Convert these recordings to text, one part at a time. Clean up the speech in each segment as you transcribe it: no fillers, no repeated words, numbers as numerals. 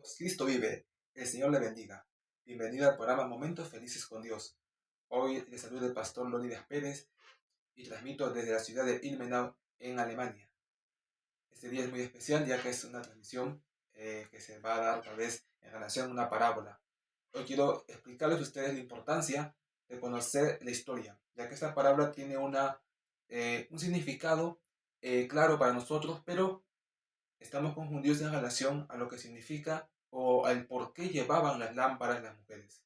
Cristo vive, el Señor le bendiga. Bienvenido al programa Momentos Felices con Dios. Hoy le saluda el pastor Leonidas Pérez y transmito desde la ciudad de Ilmenau, en Alemania. Este día es muy especial ya que es una transmisión que se va a dar tal vez en relación a una parábola. Hoy quiero explicarles a ustedes la importancia de conocer la historia, ya que esta parábola tiene un significado claro para nosotros, pero estamos confundidos en relación a lo que significa o al por qué llevaban las lámparas las mujeres.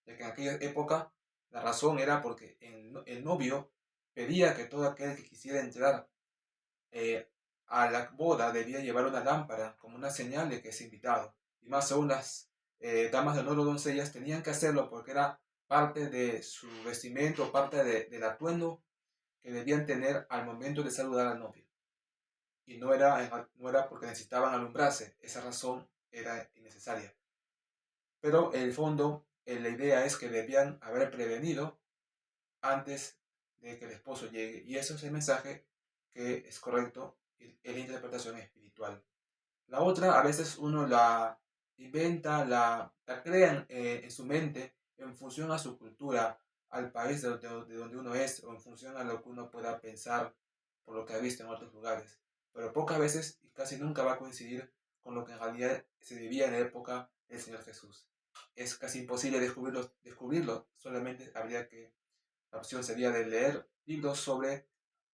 Ya que en aquella época la razón era porque el novio pedía que todo aquel que quisiera entrar a la boda debía llevar una lámpara como una señal de que es invitado. Y más aún las damas de honor o doncellas tenían que hacerlo porque era parte de su vestimento, parte del atuendo que debían tener al momento de saludar al novio. Y no era porque necesitaban alumbrarse, esa razón era innecesaria. Pero en el fondo, la idea es que debían haber prevenido antes de que el esposo llegue. Y eso es el mensaje que es correcto, es la interpretación espiritual. La otra, a veces uno la inventa, la crea en su mente en función a su cultura, al país de donde uno es, o en función a lo que uno pueda pensar por lo que ha visto en otros lugares. Pero pocas veces y casi nunca va a coincidir con lo que en realidad se vivía en la época del Señor Jesús. Es casi imposible descubrirlo, solamente habría que, la opción sería de leer libros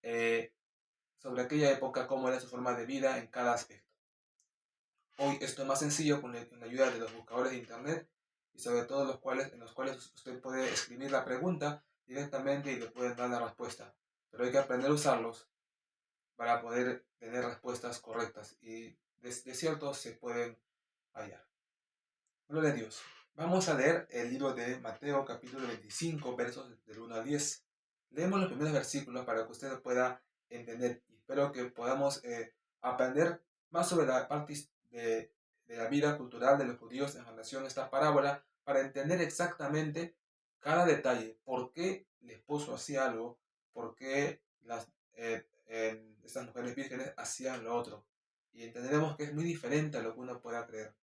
eh, sobre aquella época, cómo era su forma de vida en cada aspecto. Hoy esto es más sencillo con la ayuda de los buscadores de internet y sobre todo en los cuales usted puede escribir la pregunta directamente y le pueden dar la respuesta. Pero hay que aprender a usarlos para poder tener respuestas correctas y de cierto se pueden hallar. Gloria a Dios. Vamos a leer el libro de Mateo capítulo 25 versos del 1 al 10. Leemos los primeros versículos para que usted pueda entender y espero que podamos aprender más sobre la parte de la vida cultural de los judíos en relación a esta parábola para entender exactamente cada detalle, por qué el esposo hacía algo, por qué estas mujeres vírgenes hacían lo otro. Y entenderemos que es muy diferente a lo que uno pueda creer.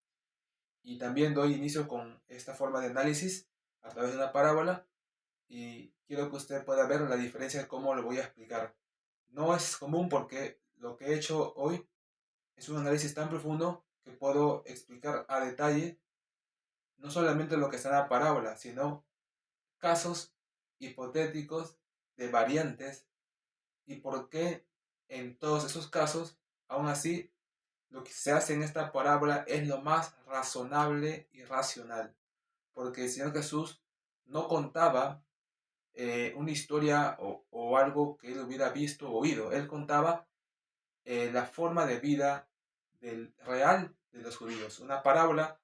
Y también doy inicio con esta forma de análisis a través de una parábola y quiero que usted pueda ver la diferencia de cómo lo voy a explicar. No es común porque lo que he hecho hoy es un análisis tan profundo que puedo explicar a detalle no solamente lo que está en la parábola, sino casos hipotéticos de variantes y por qué en todos esos casos, aún así, lo que se hace en esta parábola es lo más razonable y racional. Porque el Señor Jesús no contaba una historia o algo que él hubiera visto o oído. Él contaba la forma de vida real de los judíos. Una parábola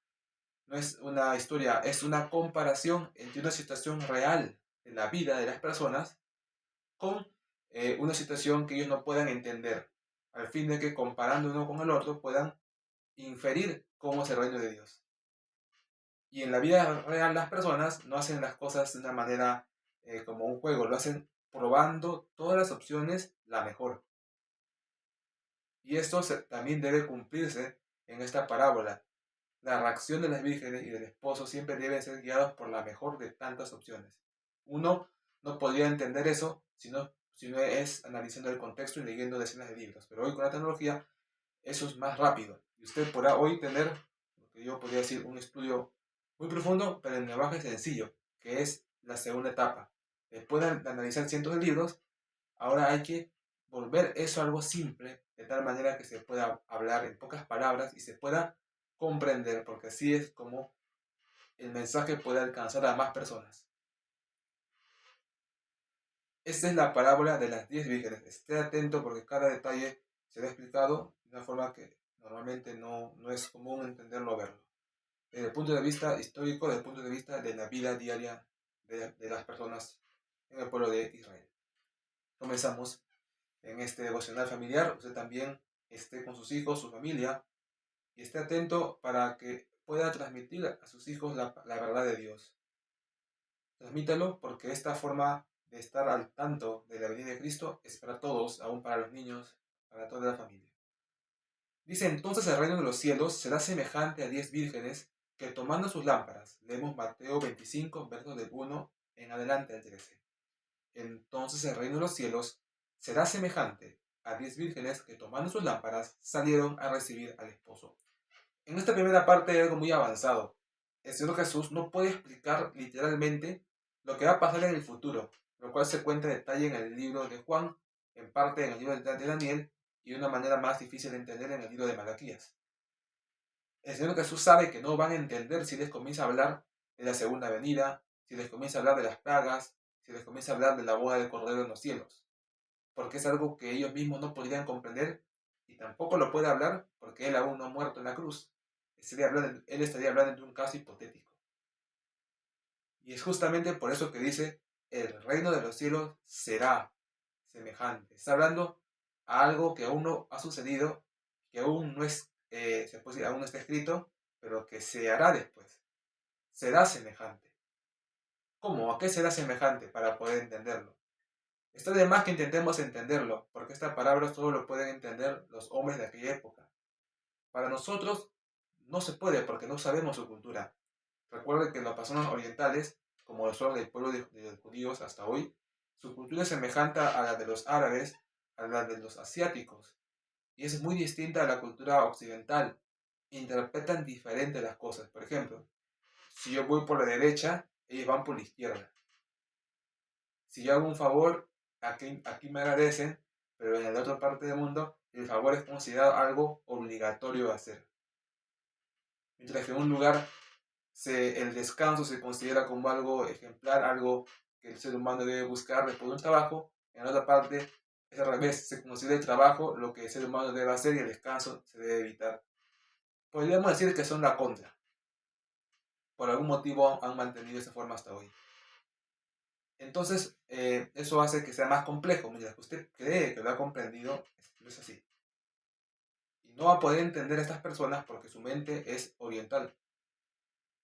no es una historia, es una comparación entre una situación real de la vida de las personas con una situación que ellos no puedan entender, al fin de que comparando uno con el otro puedan inferir cómo es el reino de Dios. Y en la vida real las personas no hacen las cosas de una manera como un juego, lo hacen probando todas las opciones la mejor. Y esto también debe cumplirse en esta parábola. La reacción de las vírgenes y del esposo siempre deben ser guiados por la mejor de tantas opciones. Uno no podría entender eso si no es analizando el contexto y leyendo decenas de libros. Pero hoy con la tecnología eso es más rápido. Y usted podrá hoy tener, lo que yo podría decir, un estudio muy profundo, pero en lenguaje sencillo, que es la segunda etapa. Después de analizar cientos de libros, ahora hay que volver eso algo simple, de tal manera que se pueda hablar en pocas palabras y se pueda comprender, porque así es como el mensaje puede alcanzar a más personas. Esta es la parábola de las 10 vírgenes. Esté atento porque cada detalle será explicado de una forma que normalmente no es común entenderlo o verlo. Desde el punto de vista histórico, desde el punto de vista de la vida diaria de las personas en el pueblo de Israel. Comenzamos en este devocional familiar. Usted también esté con sus hijos, su familia, y esté atento para que pueda transmitir a sus hijos la verdad de Dios. Transmítalo porque esta forma de estar al tanto de la venida de Cristo es para todos, aún para los niños, para toda la familia. Dice, entonces el reino de los cielos será semejante a 10 vírgenes que tomando sus lámparas, leemos Mateo 25, versos del 1 en adelante al 13. Entonces el reino de los cielos será semejante a 10 vírgenes que tomando sus lámparas salieron a recibir al esposo. En esta primera parte hay algo muy avanzado. El Señor Jesús no puede explicar literalmente lo que va a pasar en el futuro, lo cual se cuenta en detalle en el libro de Juan, en parte en el libro de Daniel y de una manera más difícil de entender en el libro de Malaquías. El Señor Jesús sabe que no van a entender si les comienza a hablar de la segunda venida, si les comienza a hablar de las plagas, si les comienza a hablar de la boda del Cordero en los cielos, porque es algo que ellos mismos no podrían comprender y tampoco lo puede hablar porque Él aún no ha muerto en la cruz. Él estaría hablando de un caso hipotético. Y es justamente por eso que dice, el reino de los cielos será semejante. Está hablando a algo que aún no ha sucedido, que aún no es, se puede decir, aún no está escrito, pero que se hará después. Será semejante. ¿Cómo? ¿A qué será semejante para poder entenderlo? Está de más que intentemos entenderlo, porque esta palabra solo lo pueden entender los hombres de aquella época. Para nosotros no se puede porque no sabemos su cultura. Recuerden que las personas orientales, como lo son el pueblo de los judíos hasta hoy, su cultura es semejante a la de los árabes, a la de los asiáticos, y es muy distinta a la cultura occidental. Interpretan diferente las cosas. Por ejemplo, si yo voy por la derecha, ellos van por la izquierda. Si yo hago un favor, aquí me agradecen, pero en la otra parte del mundo, el favor es considerado algo obligatorio de hacer. Mientras que en un lugar el descanso se considera como algo ejemplar, algo que el ser humano debe buscar después de un trabajo. En la otra parte es al revés, se considera el trabajo lo que el ser humano debe hacer y el descanso se debe evitar. Podríamos decir que son la contra. Por algún motivo han mantenido esa forma hasta hoy. Entonces, eso hace que sea más complejo. Mientras que usted cree que lo ha comprendido, no es así. Y no va a poder entender a estas personas porque su mente es oriental.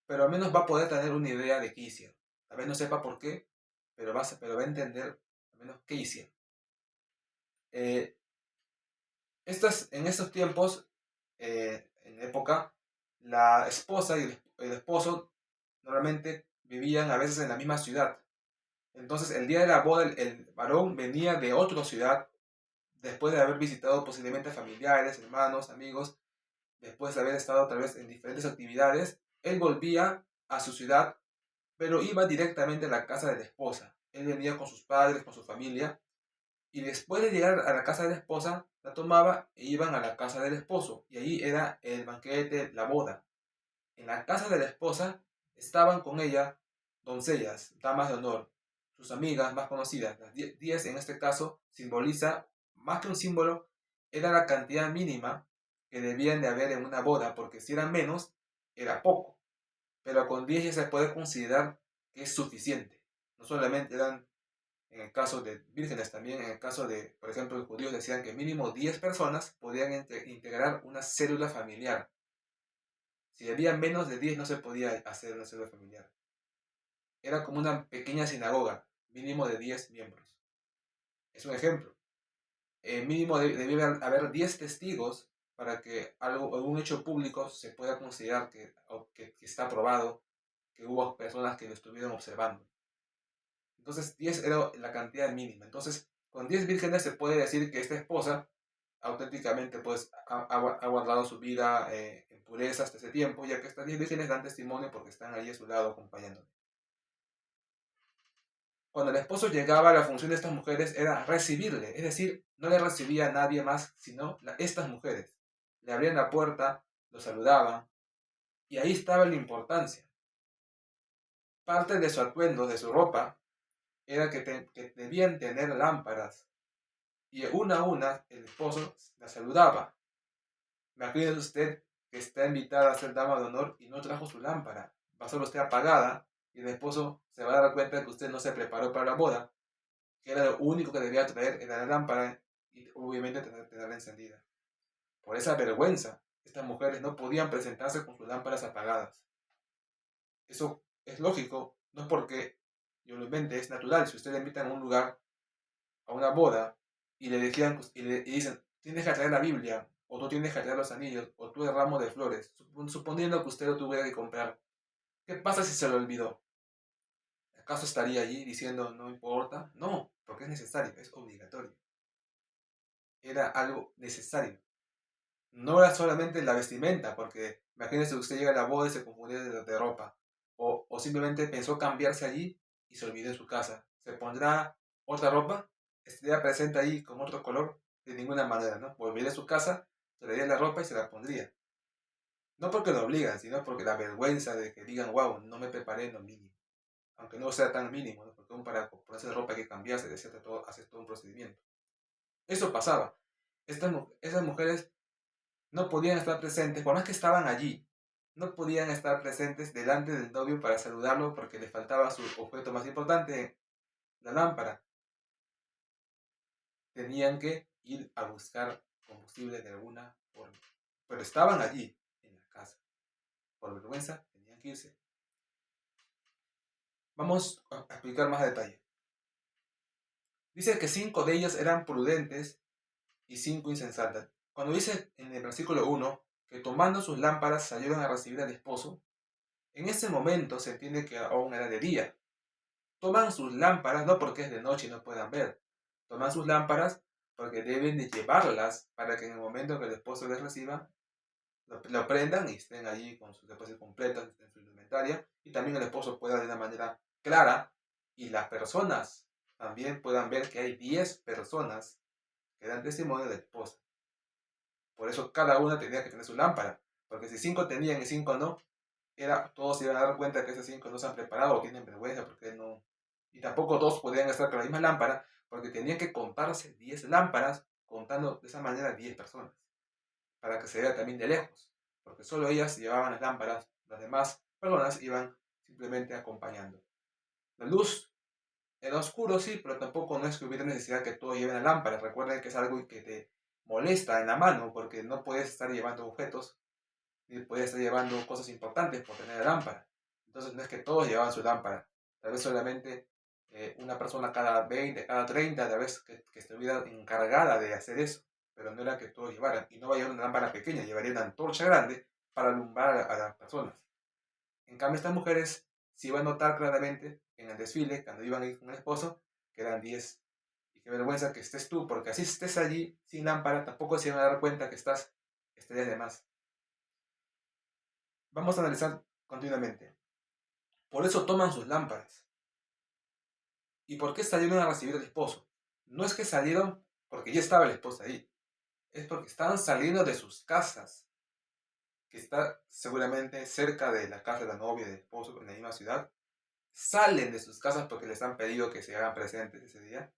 Pero al menos va a poder tener una idea de qué hicieron. Tal vez no sepa por qué, pero va a entender al menos qué hicieron. En estos tiempos, en época, la esposa y el esposo normalmente vivían a veces en la misma ciudad. Entonces, el día de la boda, el varón venía de otra ciudad, después de haber visitado posiblemente familiares, hermanos, amigos, después de haber estado tal vez en diferentes actividades, él volvía a su ciudad, pero iba directamente a la casa de la esposa. Él venía con sus padres, con su familia, y después de llegar a la casa de la esposa, la tomaba e iban a la casa del esposo, y ahí era el banquete, la boda. En la casa de la esposa estaban con ella doncellas, damas de honor, sus amigas más conocidas. Las 10 en este caso simboliza, más que un símbolo, era la cantidad mínima que debían de haber en una boda, porque si eran menos, era poco. Pero con 10 ya se puede considerar que es suficiente. No solamente eran en el caso de vírgenes, también en el caso de, por ejemplo, los judíos decían que mínimo 10 personas podían integrar una célula familiar. Si había menos de 10 no se podía hacer una célula familiar. Era como una pequeña sinagoga, mínimo de 10 miembros. Es un ejemplo. Mínimo debe haber 10 testigos para que algún hecho público se pueda considerar que está probado, que hubo personas que lo estuvieron observando. Entonces 10 era la cantidad mínima. Entonces con 10 vírgenes se puede decir que esta esposa auténticamente pues ha guardado su vida en pureza hasta ese tiempo, ya que estas 10 vírgenes dan testimonio porque están ahí a su lado acompañándole. Cuando el esposo llegaba, la función de estas mujeres era recibirle, es decir, no le recibía a nadie más sino estas mujeres. Le abrían la puerta, lo saludaban, y ahí estaba la importancia. Parte de su atuendo, de su ropa, era que debían tener lámparas, y una a una el esposo la saludaba. Imagínese usted que está invitada a ser dama de honor y no trajo su lámpara. Va solo usted apagada y el esposo se va a dar cuenta de que usted no se preparó para la boda, que era lo único que debía traer era la lámpara y obviamente tenerla encendida. Por esa vergüenza, estas mujeres no podían presentarse con sus lámparas apagadas. Eso es lógico, no es porque yo lo invente, es natural. Si usted le invitan a un lugar, a una boda, y le dicen, tienes que traer la Biblia, o tú tienes que traer los anillos, o tú el ramo de flores, suponiendo que usted lo tuviera que comprar, ¿qué pasa si se lo olvidó? ¿Acaso estaría allí diciendo no importa? No, porque es necesario, es obligatorio. Era algo necesario. No era solamente la vestimenta, porque imagínese que usted llega a la boda y se confundió de ropa, o simplemente pensó cambiarse allí y se olvidó en su casa. ¿Se pondrá otra ropa? ¿Estaría presente ahí con otro color? De ninguna manera, ¿no? Volvería a su casa, se le daría la ropa y se la pondría. No porque lo obligan, sino porque la vergüenza de que digan, wow, no me preparé en lo mínimo. Aunque no sea tan mínimo, ¿no? Porque aún para ponerse la ropa hay que cambiarse, de cierto, todo, hacer todo un procedimiento. Eso pasaba. Esas mujeres no podían estar presentes, por más que estaban allí, no podían estar presentes delante del novio para saludarlo porque les faltaba su objeto más importante, la lámpara. Tenían que ir a buscar combustible de alguna forma. Pero estaban allí, en la casa. Por vergüenza, tenían que irse. Vamos a explicar más detalle. Dice que 5 de ellas eran prudentes y 5 insensatas. Cuando dice en el versículo 1 que tomando sus lámparas salieron a recibir al esposo, en ese momento se entiende que aún era de día. Toman sus lámparas no porque es de noche y no puedan ver. Toman sus lámparas porque deben de llevarlas para que en el momento que el esposo les reciba, lo prendan y estén allí con sus depósitos completos en su indumentaria. Y también el esposo pueda de una manera clara y las personas también puedan ver que hay 10 personas que dan testimonio de la esposa. Por eso cada una tenía que tener su lámpara. Porque si 5 tenían y 5 no, todos se iban a dar cuenta que esos 5 no se han preparado o tienen vergüenza porque no. Y tampoco todos podían estar con la misma lámpara porque tenían que contarse 10 lámparas, contando de esa manera 10 personas. Para que se vea también de lejos. Porque solo ellas llevaban las lámparas, las demás personas iban simplemente acompañando. La luz era oscuro, sí, pero tampoco no es que hubiera necesidad que todos lleven la lámpara. Recuerden que es algo que te molesta en la mano porque no puedes estar llevando objetos y puedes estar llevando cosas importantes por tener la lámpara. Entonces no es que todos llevaban su lámpara. Tal vez solamente una persona cada 20, cada 30, tal vez que estuviera encargada de hacer eso. Pero no era que todos llevaran. Y no va a llevar una lámpara pequeña, llevaría una antorcha grande para alumbrar a las personas. En cambio, estas mujeres se iban a notar claramente en el desfile, cuando iban a ir con el esposo, que eran 10. Y qué vergüenza que estés tú, porque así estés allí sin lámpara, tampoco se van a dar cuenta que estarías de más. Vamos a analizar continuamente. Por eso toman sus lámparas. ¿Y por qué salieron a recibir al esposo? No es que salieron porque ya estaba el esposo ahí. Es porque estaban saliendo de sus casas, que está seguramente cerca de la casa de la novia y del esposo en la misma ciudad. Salen de sus casas porque les han pedido que se hagan presentes ese día.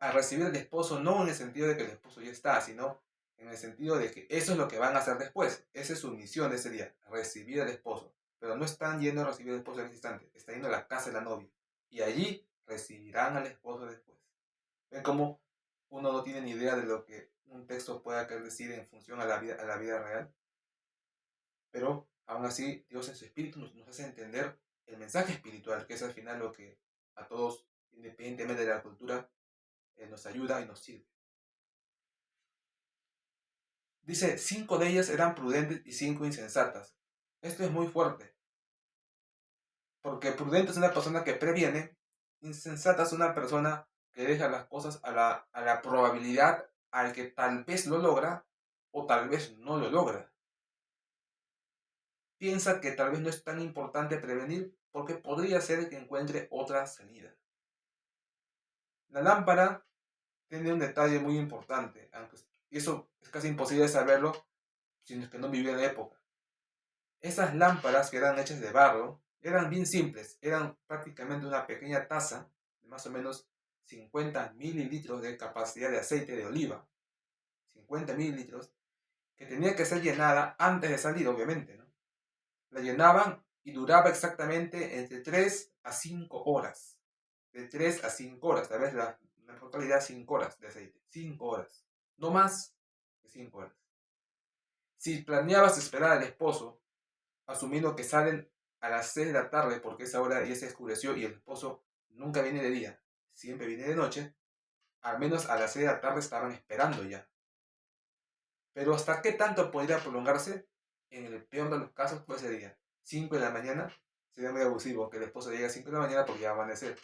A recibir al esposo no en el sentido de que el esposo ya está, sino en el sentido de que eso es lo que van a hacer después. Esa es su misión de ese día, recibir al esposo. Pero no están yendo a recibir al esposo en ese instante, están yendo a la casa de la novia. Y allí recibirán al esposo después. Ven cómo uno no tiene ni idea de lo que un texto pueda querer decir en función a la vida real. Pero aún así, Dios en su espíritu nos hace entender el mensaje espiritual, que es al final lo que a todos, independientemente de la cultura, nos ayuda y nos sirve. Dice, 5 de ellas eran prudentes y 5 insensatas. Esto es muy fuerte, porque prudente es una persona que previene, insensata es una persona que deja las cosas a la probabilidad al que tal vez lo logra o tal vez no lo logra. Piensa que tal vez no es tan importante prevenir porque podría ser que encuentre otra salida. La lámpara tiene un detalle muy importante, aunque eso es casi imposible saberlo si es que no vivía en la época. Esas lámparas que eran hechas de barro eran bien simples, eran prácticamente una pequeña taza de más o menos 50 mililitros de capacidad de aceite de oliva, 50 mililitros, que tenía que ser llenada antes de salir, obviamente, ¿no? La llenaban y duraba exactamente entre 3 a 5 horas. De 3 a 5 horas, tal vez la mejor calidad 5 horas de aceite, 5 horas, no más de 5 horas. Si planeabas esperar al esposo, asumiendo que salen a las 6 de la tarde porque esa hora ya se oscureció y el esposo nunca viene de día, siempre viene de noche, al menos a las 6 de la tarde estaban esperando ya. Pero ¿hasta qué tanto podría prolongarse? En el peor de los casos, pues sería 5 de la mañana, sería muy abusivo que el esposo llegue a 5 de la mañana porque ya va a amanecer.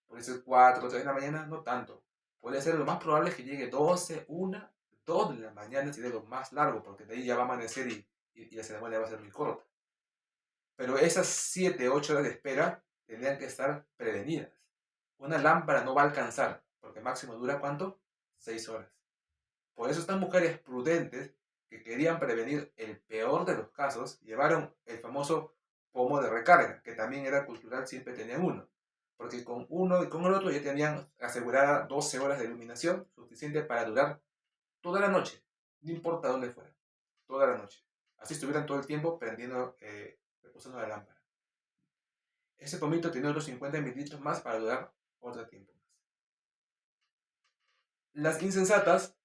Puede ser 4 o 3 de la mañana, no tanto. Puede ser lo más probable es que llegue 12, 1, 2 de la mañana, sería lo más largo, porque de ahí ya va a amanecer y la ceremonia va a ser muy corta. Pero esas 7, 8 horas de espera tendrían que estar prevenidas. Una lámpara no va a alcanzar, porque máximo dura ¿cuánto? 6 horas. Por eso estas mujeres prudentes que querían prevenir el peor de los casos, llevaron el famoso pomo de recarga, que también era cultural, siempre tenían uno. Porque con uno y con el otro ya tenían asegurada 12 horas de iluminación, suficiente para durar toda la noche, no importa dónde fuera, toda la noche. Así estuvieran todo el tiempo prendiendo, reposando la lámpara. Ese pomito tenía otros 50 mililitros más para durar otro tiempo más. Las insensatas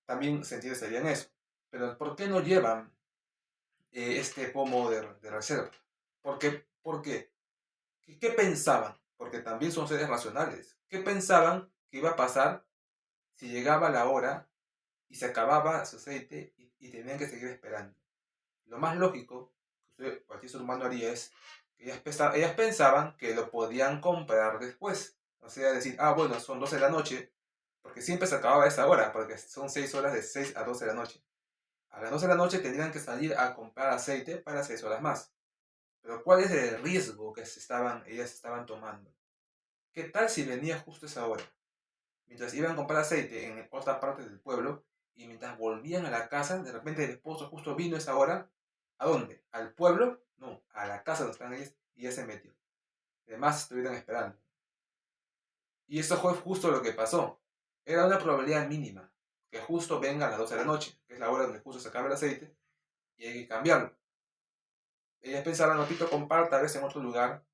también se entiende serían eso. Pero ¿por qué no llevan este pomo de reserva? ¿Por qué? ¿Qué pensaban? Porque también son seres racionales. ¿Qué pensaban que iba a pasar si llegaba la hora y se acababa su aceite y tenían que seguir esperando? Lo más lógico que cualquier ser humano haría es que ellas pensaban que lo podían comprar después. O sea, decir, ah, bueno, son 12 de la noche, porque siempre se acababa a esa hora, porque son 6 horas de 6 a 12 de la noche. A las 12 de la noche tendrían que salir a comprar aceite para 6 horas más. Pero ¿cuál es el riesgo que ellas estaban tomando? ¿Qué tal si venía justo esa hora? Mientras iban a comprar aceite en otra parte del pueblo y mientras volvían a la casa, de repente el esposo justo vino esa hora. ¿A dónde? ¿Al pueblo? No, a la casa donde están ellos y ya se metió. Además estuvieron esperando. Y eso fue justo lo que pasó. Era una probabilidad mínima que justo venga a las 12 de la noche, que es la hora donde justo se acaba el aceite y hay que cambiarlo. Ellas pensaban, no, Tito, comprar tal vez en otro lugar,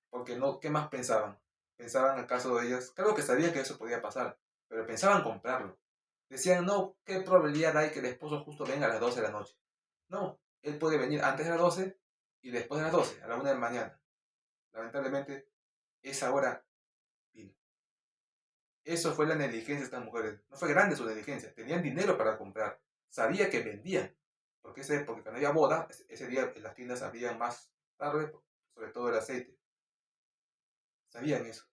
porque no, ¿qué más pensaban? Pensaban el caso de ellas, claro que sabían que eso podía pasar, pero pensaban comprarlo. Decían, no, ¿qué probabilidad hay que el esposo justo venga a las 12 de la noche? No, él puede venir antes de las 12 y después de las 12, a la 1 de la mañana. Lamentablemente, esa hora vino. Eso fue la negligencia de estas mujeres. No fue grande su negligencia, tenían dinero para comprar, sabía que vendían, porque cuando había boda, ese día en las tiendas abrían más tarde, sobre todo el aceite. Sabían eso.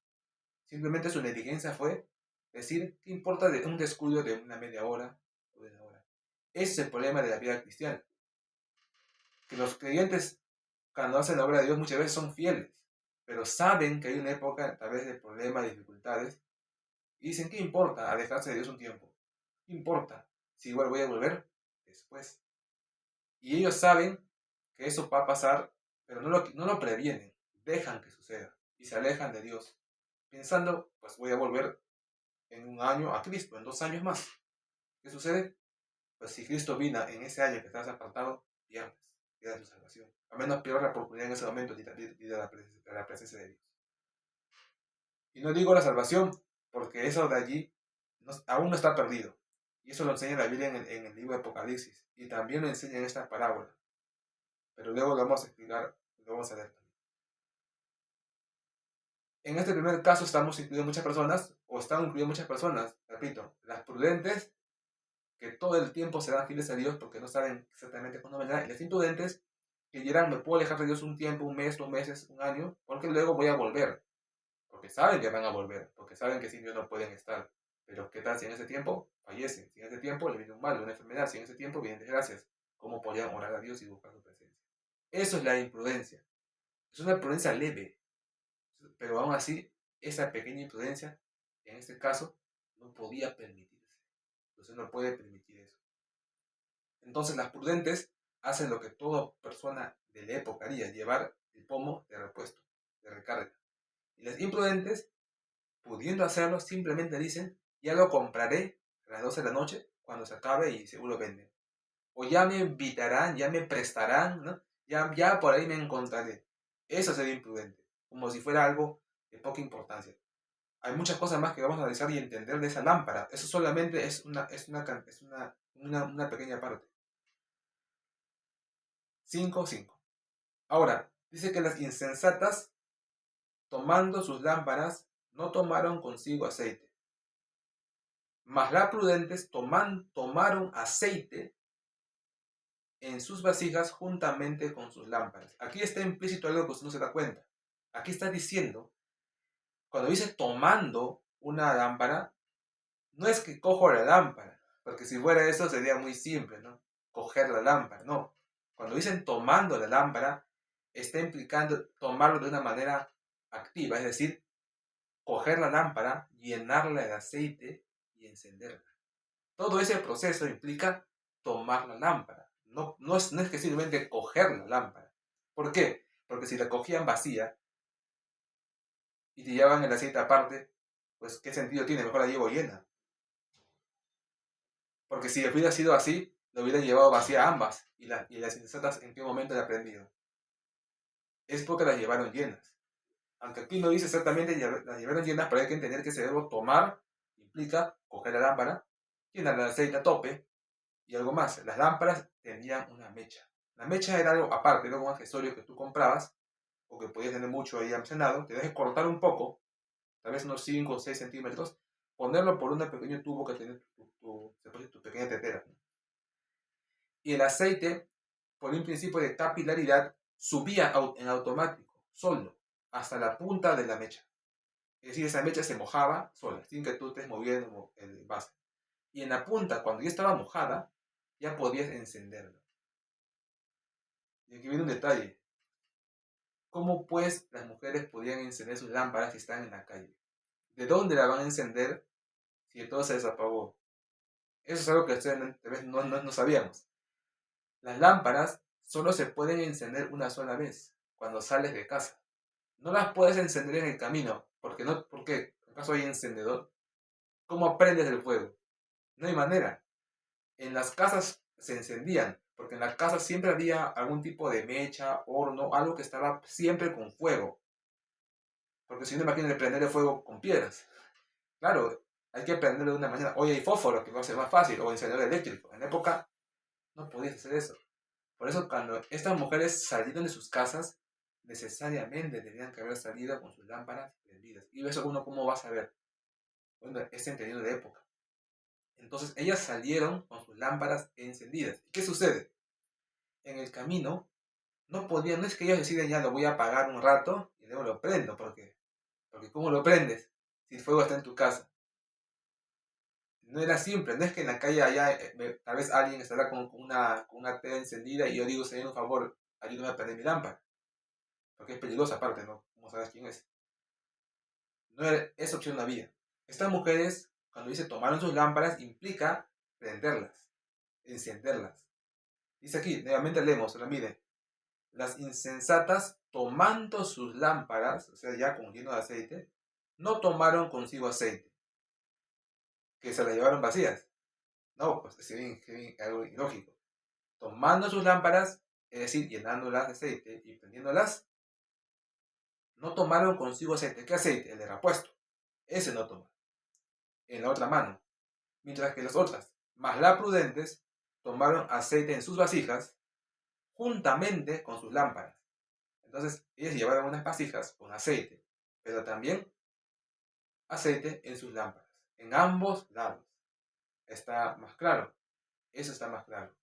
Simplemente su negligencia fue decir, ¿qué importa de un descuido de una media hora o de una hora? Ese es el problema de la vida cristiana. Que los creyentes, cuando hacen la obra de Dios, muchas veces son fieles, pero saben que hay una época, a través de problemas, de dificultades, y dicen, ¿qué importa alejarse de Dios un tiempo? ¿Qué importa si igual voy a volver después? Y ellos saben que eso va a pasar, pero no lo previenen, dejan que suceda y se alejan de Dios, pensando, pues voy a volver en un año a Cristo, en 2 años más. ¿Qué sucede? Pues si Cristo vino en ese año que estás apartado, pierdes tu salvación. Al menos pierdes la oportunidad en ese momento de ir a la presencia de Dios. Y no digo la salvación, porque eso de allí aún no está perdido. Y eso lo enseña la Biblia en el libro de Apocalipsis. Y también lo enseña en esta parábola. Pero luego lo vamos a explicar, lo vamos a leer. En este primer caso estamos incluyendo muchas personas, o están incluyendo muchas personas, repito, las prudentes, que todo el tiempo serán fieles a Dios porque no saben exactamente cuándo vendrá, y las imprudentes, que dirán, me puedo alejar de Dios un tiempo, un mes, 2 meses, un año, porque luego voy a volver. Porque saben que van a volver, porque saben que sin Dios no pueden estar. Pero ¿qué tal si en ese tiempo fallecen? Si en ese tiempo le viene un mal, una enfermedad, si en ese tiempo vienen desgracias, ¿cómo podrían orar a Dios y buscar su presencia? Eso es la imprudencia. Es una imprudencia leve, pero aún así, esa pequeña imprudencia, en este caso, no podía permitirse. Entonces no puede permitir eso. Entonces las prudentes hacen lo que toda persona de la época haría, llevar el pomo de repuesto, de recarga. Y las imprudentes, pudiendo hacerlo, simplemente dicen, ya lo compraré a las 12 de la noche cuando se acabe y seguro venden. O ya me invitarán, ya me prestarán, ¿no? Ya por ahí me encontraré. Eso sería imprudente, como si fuera algo de poca importancia. Hay muchas cosas más que vamos a analizar y entender de esa lámpara. Eso solamente es una pequeña parte. 5, 5. Ahora, dice que las insensatas, tomando sus lámparas, no tomaron consigo aceite. Mas las prudentes tomaron aceite en sus vasijas juntamente con sus lámparas. Aquí está implícito algo que usted no se da cuenta. Aquí está diciendo, cuando dice tomando una lámpara, no es que cojo la lámpara, porque si fuera eso sería muy simple, ¿no? Coger la lámpara, no. Cuando dicen tomando la lámpara, está implicando tomarlo de una manera activa, es decir, coger la lámpara, llenarla de aceite y encenderla. Todo ese proceso implica tomar la lámpara. No es que simplemente coger la lámpara. ¿Por qué? Porque si la cogían vacía y te llevaban el aceite aparte, pues ¿qué sentido tiene? Mejor la llevo llena. Porque si hubiera sido así, lo hubieran llevado vacía ambas. ¿Y las insensatas en qué momento la aprendido? Es porque las llevaron llenas. Aunque aquí no dice exactamente las llevaron llenas, pero hay que entender que ese verbo tomar implica coger la lámpara, llenarla de aceite a tope y algo más. Las lámparas tenían una mecha. La mecha era algo aparte, era un accesorio que tú comprabas o que podías tener mucho ahí almacenado. Te dejes cortar un poco, tal vez unos 5 o 6 centímetros, ponerlo por un pequeño tubo que tiene tu pequeña tetera. Y el aceite, por un principio de capilaridad, subía en automático, solo, hasta la punta de la mecha. Es decir, esa mecha se mojaba sola, sin que tú estés moviendo el envase. Y en la punta, cuando ya estaba mojada, ya podías encenderlo. Y aquí viene un detalle. ¿Cómo pues las mujeres podían encender sus lámparas si están en la calle? ¿De dónde la van a encender si todo se desapagó? Eso es algo que ustedes tal vez no sabíamos. Las lámparas solo se pueden encender una sola vez, cuando sales de casa. No las puedes encender en el camino, ¿por qué? ¿Acaso hay encendedor? ¿Cómo prendes el fuego? No hay manera. En las casas se encendían, porque en las casas siempre había algún tipo de mecha, horno, algo que estaba siempre con fuego. Porque si no, imagínate prender el fuego con piedras. Claro, hay que prenderlo de una manera. Hoy hay fósforo, que va a ser más fácil, o encendedor eléctrico. En la época no podías hacer eso. Por eso cuando estas mujeres salieron de sus casas, necesariamente tenían que haber salido con sus lámparas prendidas. Y eso uno cómo va a saber. Bueno, es entendido de época. Entonces ellas salieron con sus lámparas encendidas. ¿Qué sucede? En el camino no podían, no es que ellos deciden ya lo voy a apagar un rato y luego lo prendo, porque ¿cómo lo prendes si el fuego está en tu casa? No era simple, no es que en la calle allá tal vez alguien estará con una tela encendida y yo digo, señor, un favor, ayúdame a prender mi lámpara, porque es peligrosa aparte, ¿no? ¿Cómo sabes quién es? No era, esa opción no había. Estas mujeres, cuando dice tomaron sus lámparas, implica prenderlas, encenderlas. Dice aquí, nuevamente leemos, pero mire, las insensatas tomando sus lámparas, o sea, ya con lleno de aceite, no tomaron consigo aceite, que se las llevaron vacías. No, pues es algo ilógico. Tomando sus lámparas, es decir, llenándolas de aceite y prendiéndolas, no tomaron consigo aceite. ¿Qué aceite? El de repuesto. Ese no toma. En la otra mano. Mientras que las otras, más las prudentes, tomaron aceite en sus vasijas juntamente con sus lámparas. Entonces, ellas llevaron unas vasijas con aceite, pero también aceite en sus lámparas. En ambos lados. Está más claro. Eso está más claro.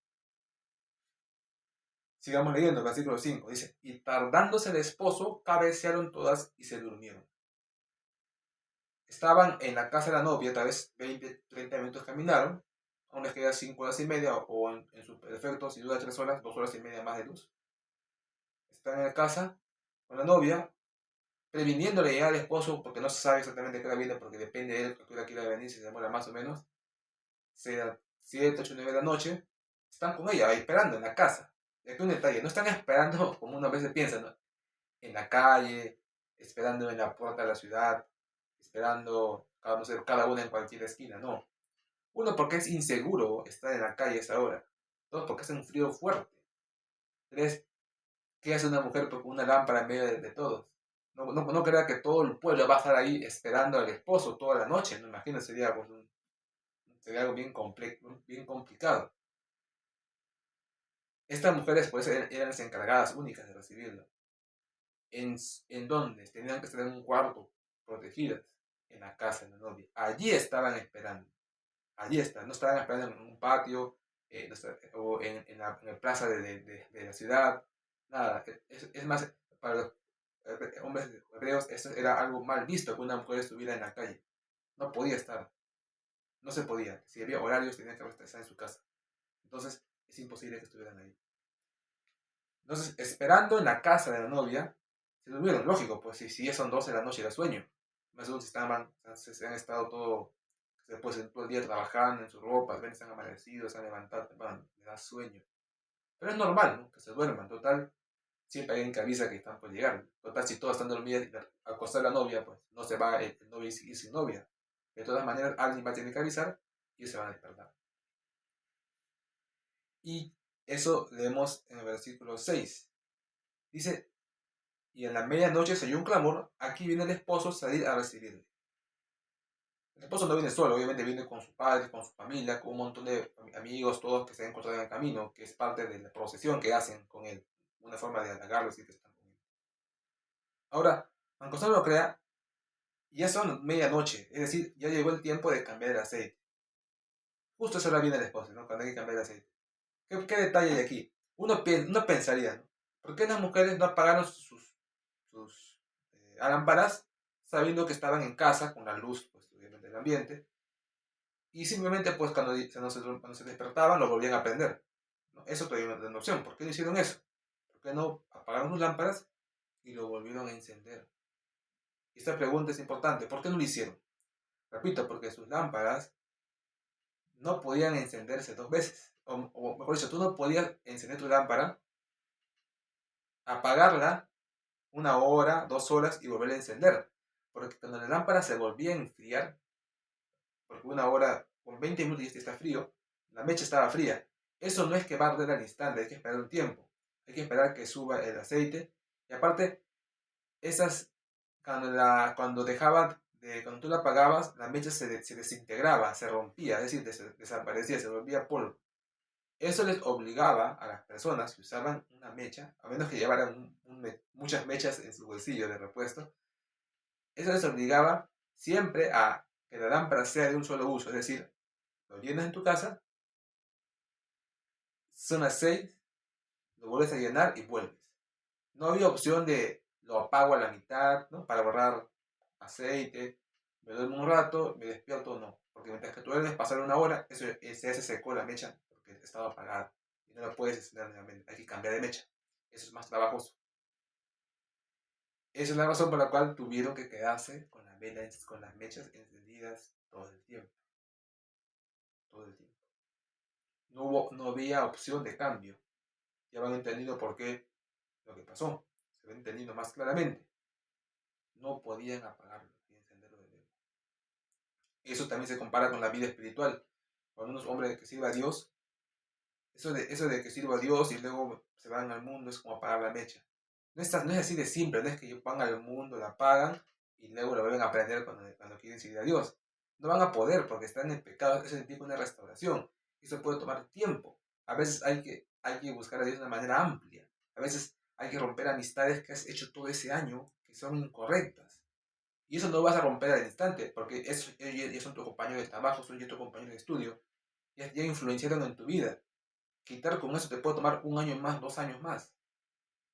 Sigamos leyendo, versículo 5. Dice, y tardándose el esposo, cabecearon todas y se durmieron. Estaban en la casa de la novia, tal vez 20, 30 minutos caminaron. Aún les queda 5 horas y media, o en su defecto, si dura 3 horas, 2 horas y media más de luz. Están en la casa con la novia, previniéndole ya al esposo, porque no se sabe exactamente qué hora viene, porque depende de él, a qué hora quiera venir, si se demora más o menos. Sea 7, 8, 9 de la noche, están con ella, esperando en la casa. Y aquí un detalle, no están esperando como uno a veces piensa, ¿no? En la calle, esperando en la puerta de la ciudad, esperando, no sé, cada una en cualquier esquina, no. Uno, porque es inseguro estar en la calle a esa hora. Dos, porque hace un frío fuerte. Tres, ¿qué hace una mujer con una lámpara en medio de todos? No crea que todo el pueblo va a estar ahí esperando al esposo toda la noche. No imagino, sería algo bien complicado. Estas mujeres pues eran las encargadas únicas de recibirlo. ¿En dónde? Tenían que estar en un cuarto, protegidas, en la casa de la novia. Allí estaban esperando. allí está, no estaban esperando en un patio o en la plaza de la ciudad, nada. Es más, para los hombres hebreos eso era algo mal visto que una mujer estuviera en la calle. No podía estar, no se podía. Si había horarios, tenía que estar en su casa. Entonces, es imposible que estuvieran ahí. Entonces, esperando en la casa de la novia, se durmieron, lógico, pues si ya son 12 de la noche era sueño. Más aún si se han estado todo el día trabajando en sus ropas, ven, están amanecidos, se han levantado, bueno, le da sueño. Pero es normal, ¿no? Que se duerman, total. Siempre hay alguien que avisa que están por llegar. Total, si todos están dormidos y acostar a la novia, pues no se va el novio y sin novia. De todas maneras, alguien va a tener que avisar y se van a despertar. Y eso leemos en el versículo 6. Dice, y en la medianoche se oyó un clamor, aquí viene el esposo, salir a recibirle. El esposo no viene solo, obviamente viene con su padre, con su familia, con un montón de amigos, todos que se han encontrado en el camino, que es parte de la procesión que hacen con él. Una forma de halagarlo y que están con él. Ahora, aunque usted no lo crea, ya son medianoche, es decir, ya llegó el tiempo de cambiar el aceite. Justo esa hora viene el esposo, ¿no? Cuando hay que cambiar el aceite. ¿Qué detalle hay aquí? Uno pensaría, ¿no? ¿Por qué las mujeres no apagaron sus lámparas sabiendo que estaban en casa con la luz, pues, obviamente, del ambiente? Y simplemente, pues, cuando se despertaban, lo volvían a prender, ¿no? Eso todavía no es una opción. ¿Por qué no hicieron eso? ¿Por qué no apagaron sus lámparas y lo volvieron a encender? Y esta pregunta es importante. ¿Por qué no lo hicieron? Repito, porque sus lámparas no podían encenderse dos veces. O mejor dicho, tú no podías encender tu lámpara, apagarla 1 hora, 2 horas y volver a encender. Porque cuando la lámpara se volvía a enfriar, porque 1 hora, con 20 minutos ya está frío, la mecha estaba fría. Eso no es que va a arder al instante, hay que esperar un tiempo. Hay que esperar que suba el aceite. Y aparte, esas, cuando tú la apagabas, la mecha se desintegraba, se rompía, es decir, desaparecía, se volvía polvo. Eso les obligaba a las personas que usaban una mecha, a menos que llevaran muchas mechas en su bolsillo de repuesto, eso les obligaba siempre a que la lámpara sea de un solo uso, es decir, lo llenas en tu casa, son las 6, lo vuelves a llenar y vuelves. No había opción de lo apago a la mitad, ¿no? Para ahorrar aceite, me duermo un rato, me despierto, no. Porque mientras que tú duermes, pasar 1 hora, se secó la mecha porque estaba apagada. Y no la puedes encender nuevamente, hay que cambiar de mecha. Eso es más trabajoso. Esa es la razón por la cual tuvieron que quedarse con con las mechas encendidas todo el tiempo. Todo el tiempo. No había opción de cambio. Ya van entendido por qué lo que pasó. Se va entendiendo más claramente. No podían apagarlo y encenderlo de nuevo. Eso también se compara con la vida espiritual. Cuando unos hombres que sirven a Dios, eso de que sirva a Dios y luego se van al mundo es como apagar la mecha. No es así de simple, no es que van al mundo, la apagan y luego lo vuelven a aprender cuando quieren servir a Dios. No van a poder porque están en pecado, eso implica una restauración. Eso puede tomar tiempo. A veces hay que buscar a Dios de una manera amplia. A veces hay que romper amistades que has hecho todo ese año que son incorrectas. Y eso no vas a romper al instante, porque ellos ya son tu compañero de trabajo, son ya tu compañero de estudio, ya influenciaron en tu vida. Quitar con eso te puede tomar 1 año más, 2 años más.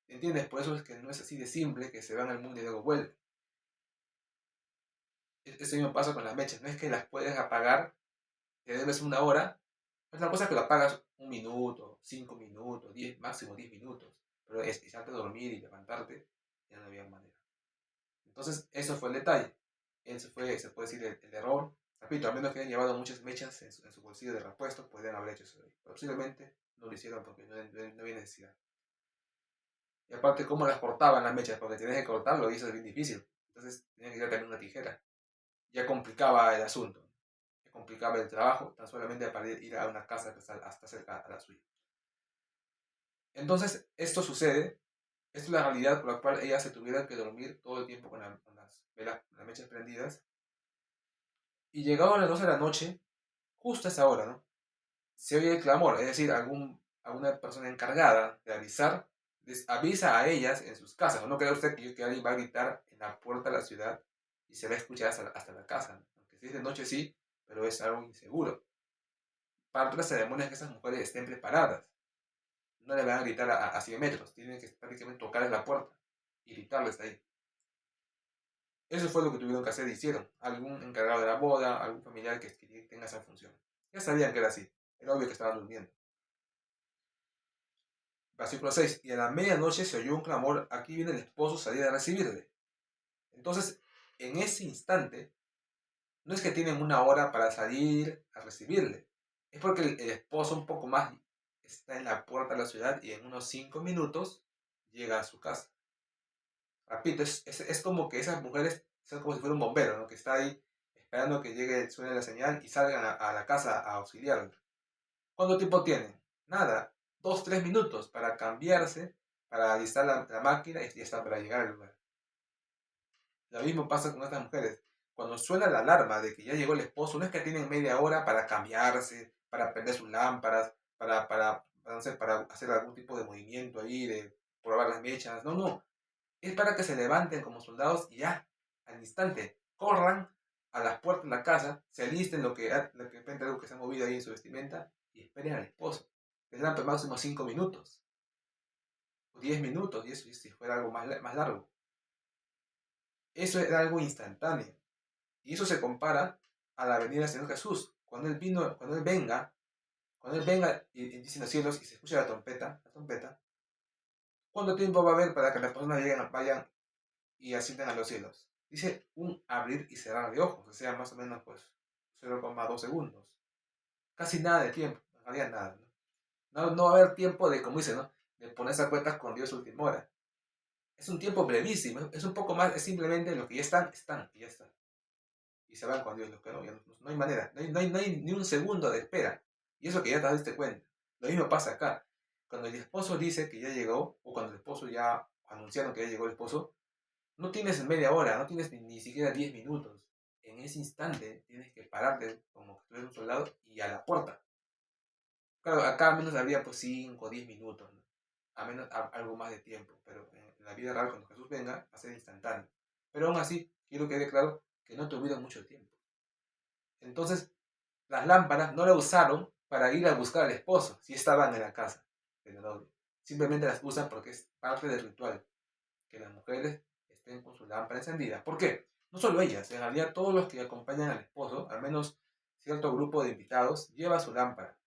¿Entiendes? Por eso es que no es así de simple que se van al mundo y luego vuelven. Eso mismo pasa con las mechas. No es que las puedes apagar, te debes 1 hora. Es una cosa es que lo apagas 1 minuto, 5 minutos, 10, máximo 10 minutos. Pero echarte a dormir y levantarte, ya no había manera. Entonces, eso fue el detalle. Eso fue, se puede decir, el error. Repito, a menos que hayan llevado muchas mechas en su bolsillo de repuesto, podrían haber hecho eso. Pero posiblemente no lo hicieron porque no había necesidad. Y aparte, ¿cómo las cortaban las mechas? Porque tenías que cortarlo y eso es bien difícil. Entonces, tenían que ir a tener una tijera. Ya complicaba el asunto. Ya complicaba el trabajo, tan solamente para ir a una casa que está hasta cerca a la suya. Entonces, esto sucede. Esta es la realidad por la cual ellas se tuvieron que dormir todo el tiempo con las mechas prendidas. Y llegado a las 12 de la noche, justo a esa hora, ¿no? Se oye el clamor, es decir, alguna persona encargada de avisar, les avisa a ellas en sus casas. No cree usted que alguien va a gritar en la puerta de la ciudad y se va a escuchar hasta la casa, ¿no? Aunque si es de noche sí, pero es algo inseguro. parte de la ceremonia es que esas mujeres estén preparadas. No le van a gritar a 100 metros, tienen que prácticamente tocarles la puerta y gritarles ahí. Eso fue lo que tuvieron que hacer y hicieron. Algún encargado de la boda, algún familiar que tenga esa función. Ya sabían que era así. Era obvio que estaban durmiendo. Versículo 6. Y a la medianoche se oyó un clamor. Aquí viene el esposo, salir a recibirle. Entonces, en ese instante, no es que tienen una hora para salir a recibirle. Es porque el esposo un poco más está en la puerta de la ciudad y en unos 5 minutos llega a su casa. Repito, es como que esas mujeres son como si fuera un bombero, ¿no? Que está ahí esperando que llegue, suene la señal y salgan a la casa a auxiliarlo. ¿Cuánto tiempo tienen? Nada, 2, 3 minutos para cambiarse, para alistar la máquina y ya está para llegar al lugar. Lo mismo pasa con estas mujeres. Cuando suena la alarma de que ya llegó el esposo, no es que tienen media hora para cambiarse, para prender sus lámparas, no sé, para hacer algún tipo de movimiento ahí, de probar las mechas. No, no. Es para que se levanten como soldados y ya, al instante, corran a las puertas de la casa, se alisten lo que repente algo que se ha movido ahí en su vestimenta y esperen al esposo. Tendrán pues máximo 5 minutos, o 10 minutos, y eso si fuera algo más largo. Eso era algo instantáneo. Y eso se compara a la venida del Señor Jesús. Cuando Él venga y dice en los cielos y se escucha la trompeta, ¿cuánto tiempo va a haber para que las personas vayan y ascienden a los cielos? Dice un abrir y cerrar de ojos, o sea, más o menos pues 0,2 segundos. Casi nada de tiempo, no había nada. No va a haber tiempo de, como dice, ¿no? De ponerse a cuentas con Dios última hora. Es un tiempo brevísimo, es un poco más, es simplemente los que ya están, y ya están. Y se van con Dios, los que no, no hay manera, no hay ni un segundo de espera. Y eso que ya te diste cuenta. Lo mismo pasa acá. Cuando el esposo dice que ya llegó, o cuando el esposo ya anunciaron que ya llegó el esposo, no tienes media hora, no tienes ni siquiera 10 minutos. En ese instante tienes que pararte como que tú eres un soldado y a la puerta. Claro, acá al menos habría pues 5 o 10 minutos, ¿no? A menos algo más de tiempo, pero en la vida real cuando Jesús venga va a ser instantáneo. Pero aún así, quiero que quede claro que no tuvieron mucho tiempo. Entonces, las lámparas no las usaron para ir a buscar al esposo, si estaban en la casa de la novia. Simplemente las usan porque es parte del ritual, que las mujeres estén con su lámpara encendida. ¿Por qué? No solo ellas, en realidad todos los que acompañan al esposo, al menos cierto grupo de invitados, lleva su lámpara.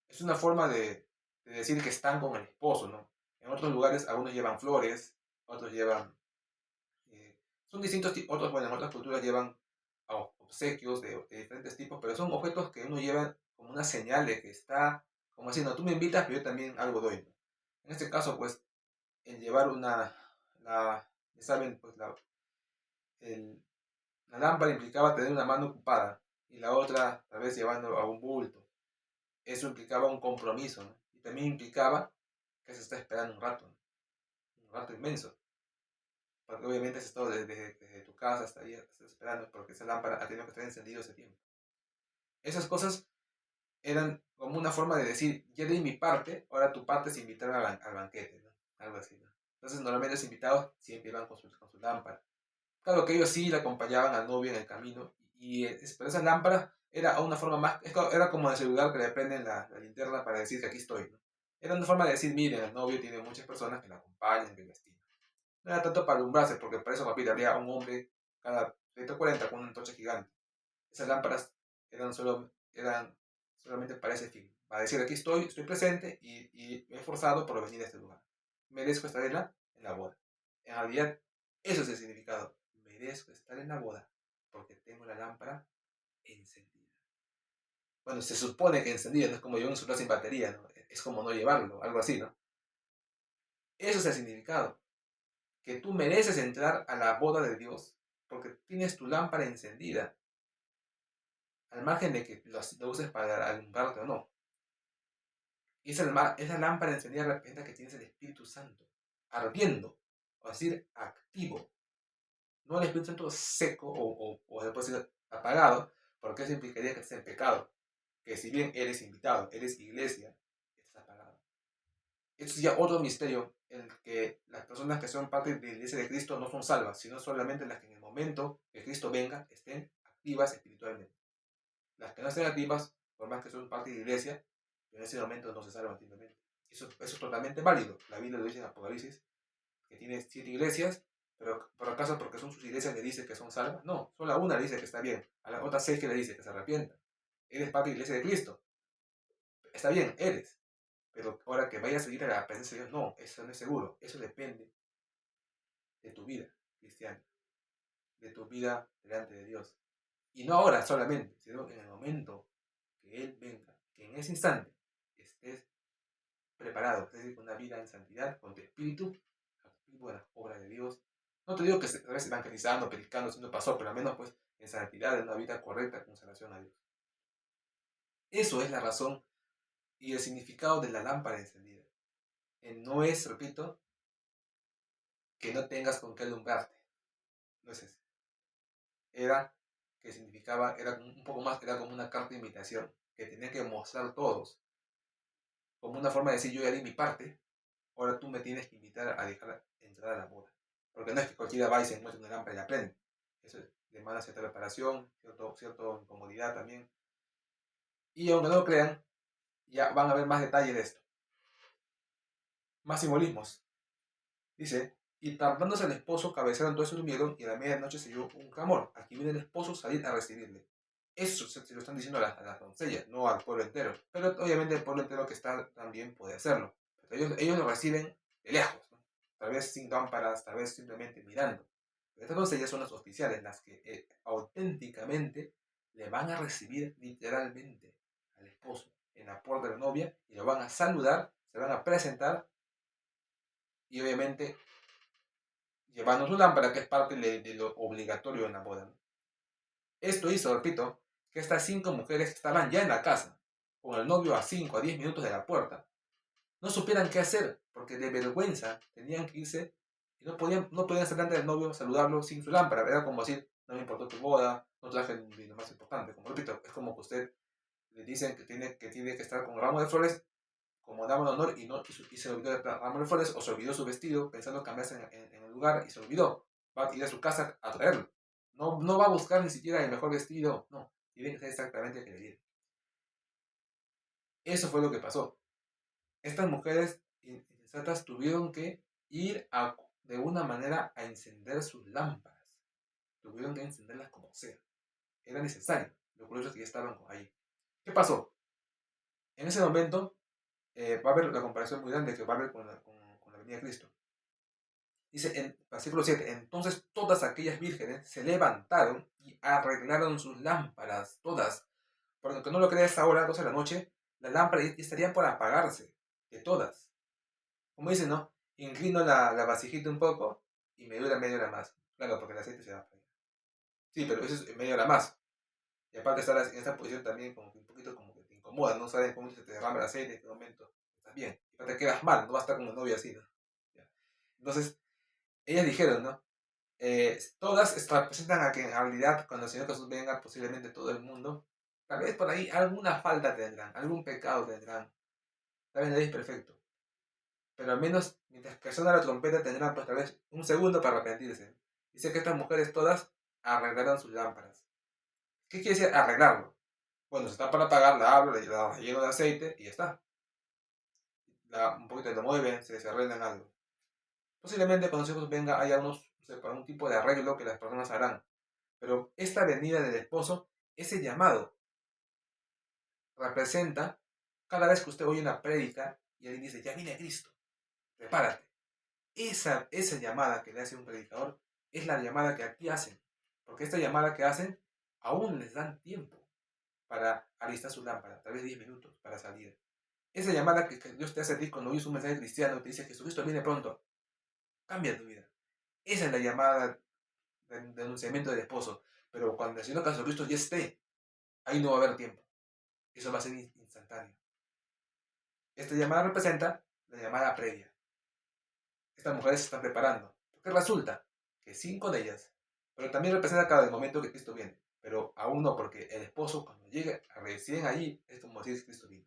Es una forma de decir que están con el esposo, ¿no? En otros lugares algunos llevan flores, otros llevan... son distintos tipos, otros, bueno, en otras culturas llevan obsequios de diferentes tipos, pero son objetos que uno lleva como una señal de que está, como diciendo, tú me invitas, pero yo también algo doy, ¿no? En este caso, pues, el llevar ya saben, pues la lámpara implicaba tener una mano ocupada y la otra tal vez llevando a un bulto. Eso implicaba un compromiso, ¿no? Y también implicaba que se está esperando un rato, ¿no? Un rato inmenso. Porque obviamente has estado desde tu casa hasta ahí, estás esperando porque esa lámpara ha tenido que estar encendida ese tiempo. Esas cosas eran como una forma de decir, ya di mi parte, ahora tu parte es invitarme al banquete, ¿no? Algo así, ¿no? Entonces normalmente los invitados siempre iban con su lámpara. Claro que ellos sí le acompañaban al novio en el camino, pero esa lámpara era una forma más, era como en el celular que le prenden la linterna para decir que aquí estoy, ¿no? Era una forma de decir, miren, el novio tiene muchas personas que lo acompañan, que lo estiman. No era tanto para alumbrarse, porque para eso, papita, había un hombre cada 30 o 40 con una antorcha gigante. Esas lámparas eran solamente para ese fin, para decir, aquí estoy presente y me he esforzado por venir a este lugar. Merezco estar en la boda. En realidad, eso es el significado. Merezco estar en la boda porque tengo la lámpara encendida. Bueno, se supone que encendida, no es como llevar un celular sin batería, ¿no? Es como no llevarlo, algo así, ¿no? Eso es el significado. Que tú mereces entrar a la boda de Dios porque tienes tu lámpara encendida, al margen de que lo uses para alumbrarte o no. Y esa lámpara encendida representa que tienes el Espíritu Santo ardiendo, o decir, activo. No el Espíritu Santo seco o después apagado, porque eso implicaría que estés en pecado. Que si bien eres invitado, eres iglesia, estás apagado. Esto es ya otro misterio en el que las personas que son parte de la iglesia de Cristo no son salvas, sino solamente las que en el momento que Cristo venga estén activas espiritualmente. Las que no estén activas por más que son parte de la iglesia, en ese momento no se salvan simplemente. Eso es totalmente válido. La Biblia lo dice en Apocalipsis, que tiene 7 iglesias, pero ¿por acaso porque son sus iglesias le dice que son salvas? No, solo a una le dice que está bien, a las otras 6 que le dice que se arrepienta. Eres parte de la iglesia de Cristo. Está bien, eres. Pero ahora que vayas a seguir a la presencia de Dios, no, eso no es seguro. Eso depende de tu vida cristiana, de tu vida delante de Dios. Y no ahora solamente, sino en el momento que Él venga, que en ese instante estés preparado, es decir, con una vida en santidad, con tu espíritu, activo en las obras de Dios. No te digo que a veces evangelizando, predicando, haciendo pasó, pero al menos pues en santidad, en una vida correcta, con consagración a Dios. Eso es la razón y el significado de la lámpara encendida. No es, repito, que no tengas con qué alumbrarte. No es eso. Era que significaba, era un poco más, era como una carta de invitación, que tenía que mostrar todos, como una forma de decir, yo ya di mi parte, ahora tú me tienes que invitar a dejar entrar a la boda. Porque no es que cualquiera va y se encuentre una lámpara y la prende. Eso demanda cierta preparación, cierta incomodidad también. Y aunque no lo crean, ya van a ver más detalles de esto. Más simbolismos. Dice, y tardándose el esposo, cabecearon todos y durmieron, y a la medianoche se dio un clamor. Aquí viene el esposo, salir a recibirle. Eso se lo están diciendo a las doncellas, no al pueblo entero. Pero obviamente el pueblo entero que está también puede hacerlo. Pero ellos lo reciben de lejos, ¿no? Tal vez sin lámparas, tal vez simplemente mirando. Pero estas doncellas son las oficiales, las que auténticamente le van a recibir literalmente al esposo en la puerta de la novia y lo van a saludar, se van a presentar y obviamente llevando su lámpara, que es parte de lo obligatorio en la boda, ¿no? Esto hizo, repito, que estas 5 mujeres que estaban ya en la casa, con el novio a 5 a 10 minutos de la puerta, no supieran qué hacer, porque de vergüenza tenían que irse y no podían salir delante del novio, saludarlo sin su lámpara. Era como decir, no me importó tu boda, no traje lo más importante. Como repito, es como que usted le dicen que tiene que estar con un ramo de flores como dama de honor y se olvidó de ramo de flores o se olvidó su vestido pensando cambiarse en el lugar y se olvidó. Va a ir a su casa a traerlo. No va a buscar ni siquiera el mejor vestido, no. Tiene que ser exactamente el que le dieron. Eso fue lo que pasó. Estas mujeres insensatas tuvieron que ir de una manera a encender sus lámparas. Tuvieron que encenderlas como sea. Era necesario. Lo curioso es que ya estaban ahí. ¿Qué pasó? En ese momento va a haber la comparación muy grande que va a haber con la venida de Cristo. Dice en versículo 7, entonces todas aquellas vírgenes se levantaron y arreglaron sus lámparas, todas. Porque aunque no lo creas ahora, 12 de la noche, las lámparas ya estarían por apagarse, de todas. Como dicen, ¿no? Inclino la vasijita un poco y me dura media hora más. Claro, porque el aceite se va a freír. Sí, pero eso es media hora más. Y aparte estar en esta posición también como que un poquito como que te incomoda, no sabes cómo se te derrama el aceite en qué momento. Estás bien. Y te quedas mal, no vas a estar como novia así, ¿no? Ya. Entonces, ellas dijeron, ¿no? Todas representan a que en realidad cuando el Señor Jesús venga, posiblemente todo el mundo, tal vez por ahí alguna falta tendrán, algún pecado tendrán. Tal vez nadie es perfecto. Pero al menos mientras que suena la trompeta tendrán pues tal vez un segundo para arrepentirse. Dice que estas mujeres todas arreglaron sus lámparas. ¿Qué quiere decir arreglarlo? Bueno, si está para apagar, la abro, la lleno de aceite y ya está. Un poquito lo mueven, se arreglan algo. Posiblemente cuando Jesús venga haya no sé, para un tipo de arreglo que las personas harán. Pero esta venida del esposo, ese llamado, representa cada vez que usted oye una prédica y alguien dice, ya viene Cristo, prepárate. Esa llamada que le hace un predicador es la llamada que aquí hacen. Porque esta llamada que hacen, aún les dan tiempo para alistar su lámpara, tal vez 10 minutos para salir. Esa llamada que Dios te hace a ti cuando oyes un mensaje cristiano y te dice Jesucristo viene pronto, cambia tu vida. Esa es la llamada de anunciamiento del esposo. Pero cuando el Señor Jesucristo ya esté, ahí no va a haber tiempo. Eso va a ser instantáneo. Esta llamada representa la llamada previa. Estas mujeres se están preparando. Porque resulta que 5 de ellas, pero también representa cada momento que Cristo viene. Pero aún no, porque el esposo cuando llegue recién allí es como si Cristo vino.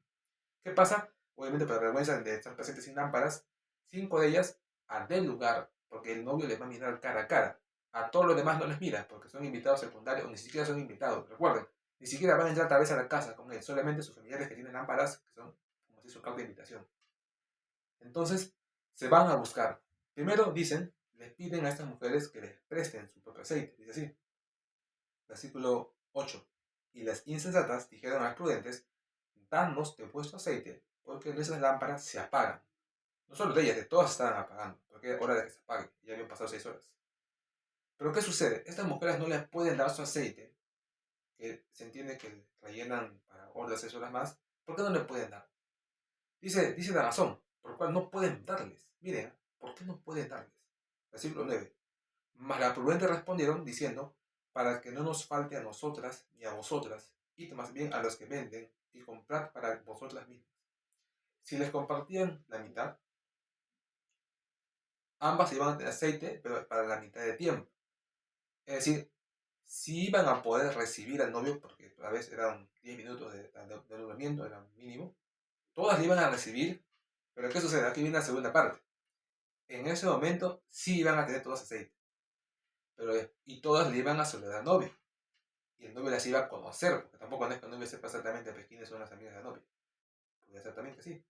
¿Qué pasa? Obviamente por la vergüenza de estar presentes sin lámparas, 5 de ellas al del lugar, porque el novio les va a mirar cara a cara. A todos los demás no les mira, porque son invitados secundarios o ni siquiera son invitados. Recuerden, Ni siquiera van a entrar tal vez a la casa con él, solamente sus familiares que tienen lámparas, que son como si su carta de invitación. Entonces, se van a buscar. Primero dicen, les piden a estas mujeres que les presten su propio aceite. Dice así, versículo 8. Y las insensatas dijeron a las prudentes, danos de vuestro aceite, porque nuestras lámparas se apagan. No solo de ellas, de todas estaban apagando, porque era hora de que se apague, ya habían pasado 6 horas. Pero ¿qué sucede? Estas mujeres no les pueden dar su aceite, que se entiende que rellenan para otras 6 horas más. ¿Por qué no le pueden dar? Dice la razón, por la cual no pueden darles. Miren, ¿por qué no pueden darles? Versículo 9. Mas las prudentes respondieron diciendo, para que no nos falte a nosotras ni a vosotras, y más bien a los que venden, y comprad para vosotras mismas. Si les compartían la mitad, ambas iban a tener aceite, pero para la mitad de tiempo. Es decir, si iban a poder recibir al novio, porque a veces eran 10 minutos de alumbramiento, era mínimo, todas le iban a recibir, pero ¿qué sucede? Aquí viene la segunda parte. En ese momento sí iban a tener todas aceite, pero, y todas le iban a saludar al novio. Y el novio las iba a conocer, porque tampoco no es que el novio sepa exactamente pues, quiénes son las amigas del novio. Podría ser también que sí.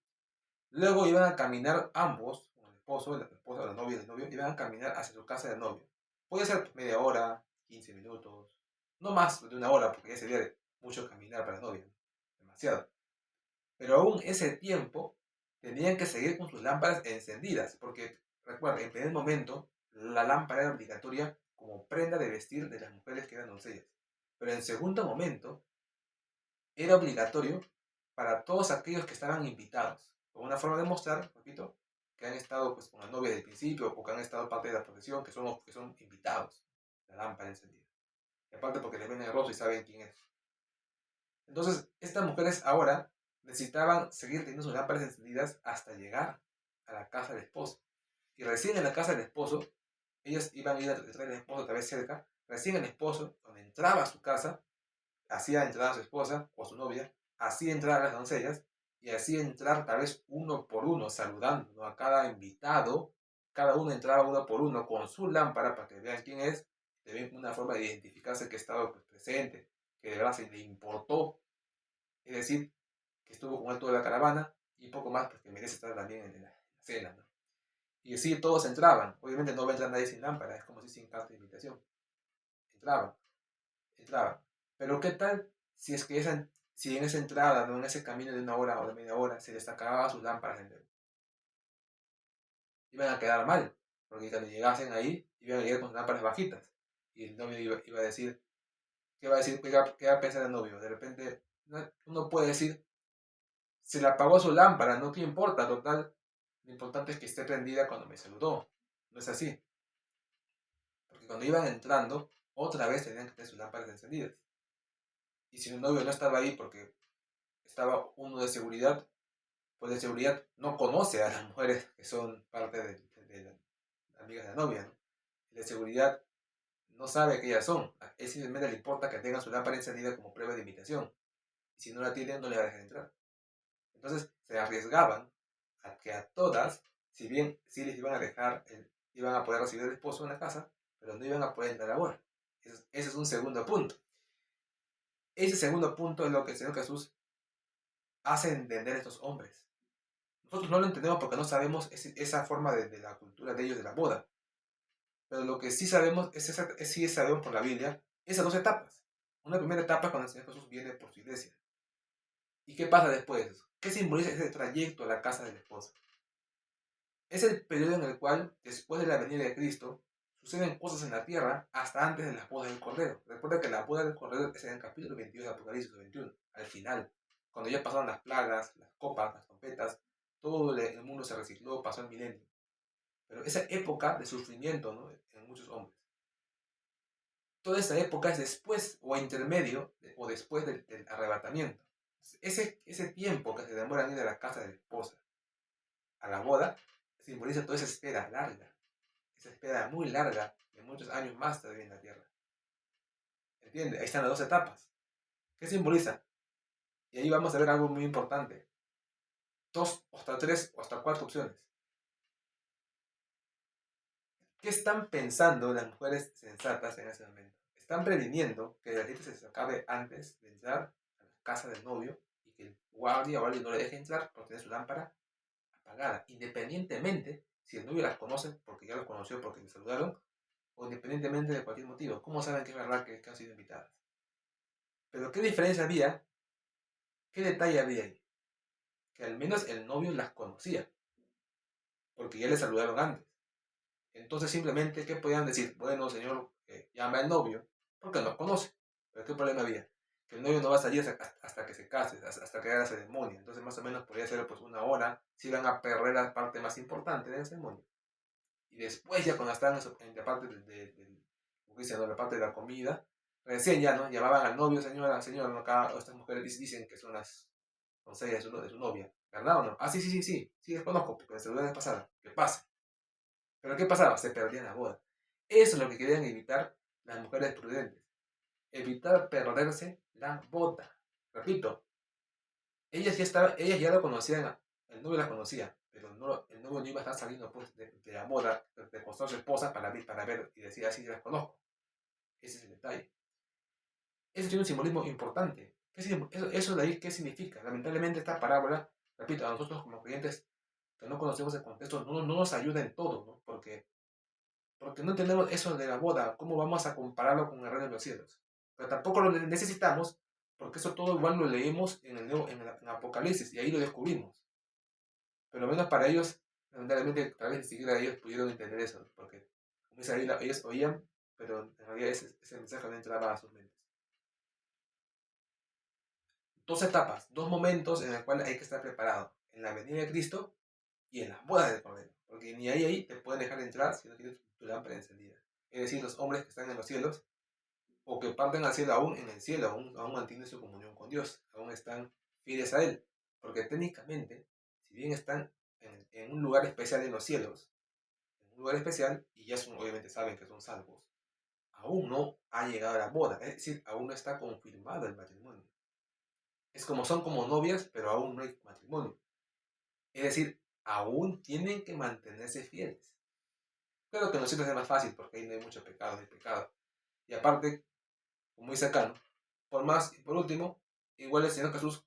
Luego iban a caminar ambos, el esposo, la esposa, la novia y el novio, iban a caminar hacia su casa del novio. Puede ser media hora, 15 minutos, no más de una hora, porque ya sería mucho caminar para el novio, demasiado. Pero aún ese tiempo tenían que seguir con sus lámparas encendidas, porque recuerden, en primer momento la lámpara era obligatoria como prenda de vestir de las mujeres que eran doncellas. Pero en segundo momento era obligatorio para todos aquellos que estaban invitados, como una forma de mostrar, repito, que han estado pues, con la novia desde el principio o que han estado parte de la procesión, que son invitados, la lámpara encendida. Y aparte porque les ven el rostro y saben quién es. Entonces, estas mujeres ahora necesitaban seguir teniendo sus lámparas encendidas hasta llegar a la casa del esposo. Y recién en la casa del esposo, ellas iban a ir detrás del esposo, tal vez cerca, recién el esposo, cuando entraba a su casa, hacía entrar a su esposa o a su novia, hacía entrar a las doncellas y hacía entrar tal vez uno por uno, saludando, ¿no?, a cada invitado. Cada uno entraba uno por uno con su lámpara para que vean quién es, de ver una forma de identificarse que estaba pues, presente, que de verdad se le importó, es decir, que estuvo con él toda la caravana y poco más, pues que merece estar también en la cena, ¿no? Y así todos entraban. Obviamente no va a entrar nadie sin lámpara, es como si sin carta de invitación. Entraban, entraban. Pero ¿qué tal si es que si en esa entrada, ¿no?, en ese camino de una hora o de media hora, se les acababa sus lámparas en el... Iban a quedar mal, porque cuando llegasen ahí, iban a llegar con sus lámparas bajitas. Y el novio iba a decir, ¿qué va a decir? ¿Qué va a pensar el novio? De repente, uno puede decir, se le apagó su lámpara, no te importa, total. Lo importante es que esté prendida cuando me saludó. No es así. Porque cuando iban entrando, otra vez tenían que tener sus lámparas encendidas. Y si el novio no estaba ahí porque estaba uno de seguridad, pues de seguridad no conoce a las mujeres que son parte de las amigas de la novia, ¿no? El de seguridad no sabe que ellas son. A él simplemente le importa que tengan su lámpara encendida como prueba de invitación. Y si no la tienen, no le va a dejar entrar. Entonces se arriesgaban a que a todas, si bien sí les iban a dejar, iban a poder recibir al esposo en la casa, pero no iban a poder entrar ahora. Ese es un segundo punto. Ese segundo punto es lo que el Señor Jesús hace entender a estos hombres. Nosotros no lo entendemos porque no sabemos esa forma de la cultura de ellos de la boda. Pero lo que sí sabemos, sí sabemos por la Biblia, esas dos etapas. Una primera etapa es cuando el Señor Jesús viene por su iglesia. ¿Y qué pasa después? ¿Qué simboliza ese trayecto a la casa del esposo? Es el periodo en el cual, después de la venida de Cristo, suceden cosas en la tierra hasta antes de las bodas del Cordero. Recuerda que la boda del Cordero es en el capítulo 22 de Apocalipsis 21, al final. Cuando ya pasaron las plagas, las copas, las trompetas, todo el mundo se recicló, pasó el milenio. Pero esa época de sufrimiento, ¿no?, en muchos hombres. Toda esa época es después o intermedio o después del arrebatamiento. Ese tiempo que se demora en ir de la casa de la esposa a la boda simboliza toda esa espera larga. Esa espera muy larga de muchos años más todavía en la tierra. ¿Entiendes? Ahí están las dos etapas. ¿Qué simboliza? Y ahí vamos a ver algo muy importante. 2 hasta 3 o hasta 4 opciones. ¿Qué están pensando las mujeres sensatas en ese momento? están previniendo que el aceite se acabe antes de entrar a la casa del novio y que el guardia o alguien no le deje entrar por tener su lámpara apagada, independientemente si el novio las conoce porque ya los conoció porque le saludaron o independientemente de cualquier motivo. ¿Cómo saben que es verdad que han sido invitadas? Pero ¿qué diferencia había? ¿Qué detalle había ahí? Que al menos el novio las conocía, porque ya le saludaron antes. Entonces simplemente, ¿qué podían decir? Bueno, señor, llama al novio, porque nos conoce. Pero ¿qué problema había? Que el novio no va a salir hasta que se case, hasta que haga la ceremonia. Entonces más o menos podría ser pues una hora, si van a perder la parte más importante de la ceremonia. Y después ya cuando estaban en la parte la parte de la comida, recién ya, ¿no? Llamaban al novio, señora, acá estas mujeres dicen que son las doncellas de su novia. ¿Verdad o no? Ah, sí, les conozco, porque les saludé la vez pasada. ¿Qué pasa? Pero ¿qué pasaba? Se perdían la boda. Eso es lo que querían evitar las mujeres prudentes. Evitar perderse la boda. Repito, ellas ya lo conocían, el novio la conocía, pero no, el novio no iba a estar saliendo pues, de la boda, de costar a su esposa para ver y decir así, las conozco. Ese es el detalle. Eso tiene un simbolismo importante. Eso de ahí, ¿qué significa? Lamentablemente esta parábola, repito, a nosotros como creyentes que no conocemos el contexto, no nos ayuda en todo, ¿no? Porque no entendemos eso de la boda, ¿cómo vamos a compararlo con el reino de los cielos? Pero tampoco lo necesitamos, porque eso todo igual lo leemos en Apocalipsis y ahí lo descubrimos. Pero al menos para ellos, lamentablemente, tal vez ni siquiera ellos pudieron entender eso, porque como dice ahí, ellos oían, pero en realidad ese mensaje no entraba a sus mentes. Dos etapas, dos momentos en los cuales hay que estar preparado, en la venida de Cristo y en las bodas del Cordero, porque ni ahí te pueden dejar entrar si no tienes tu lámpara encendida. Es decir, los hombres que están en los cielos o que parten al cielo aún en el cielo, aún mantienen su comunión con Dios, aún están fieles a Él, porque técnicamente, si bien están en un lugar especial en los cielos, en un lugar especial, y ya obviamente saben que son salvos, aún no ha llegado la boda, es decir, aún no está confirmado el matrimonio. Es como son como novias, pero aún no hay matrimonio. Es decir, aún tienen que mantenerse fieles. Claro que en los cielos es más fácil, porque ahí no hay mucho pecado, no hay pecado. Y aparte, como dice acá, ¿no? Por último, igual el Señor Jesús,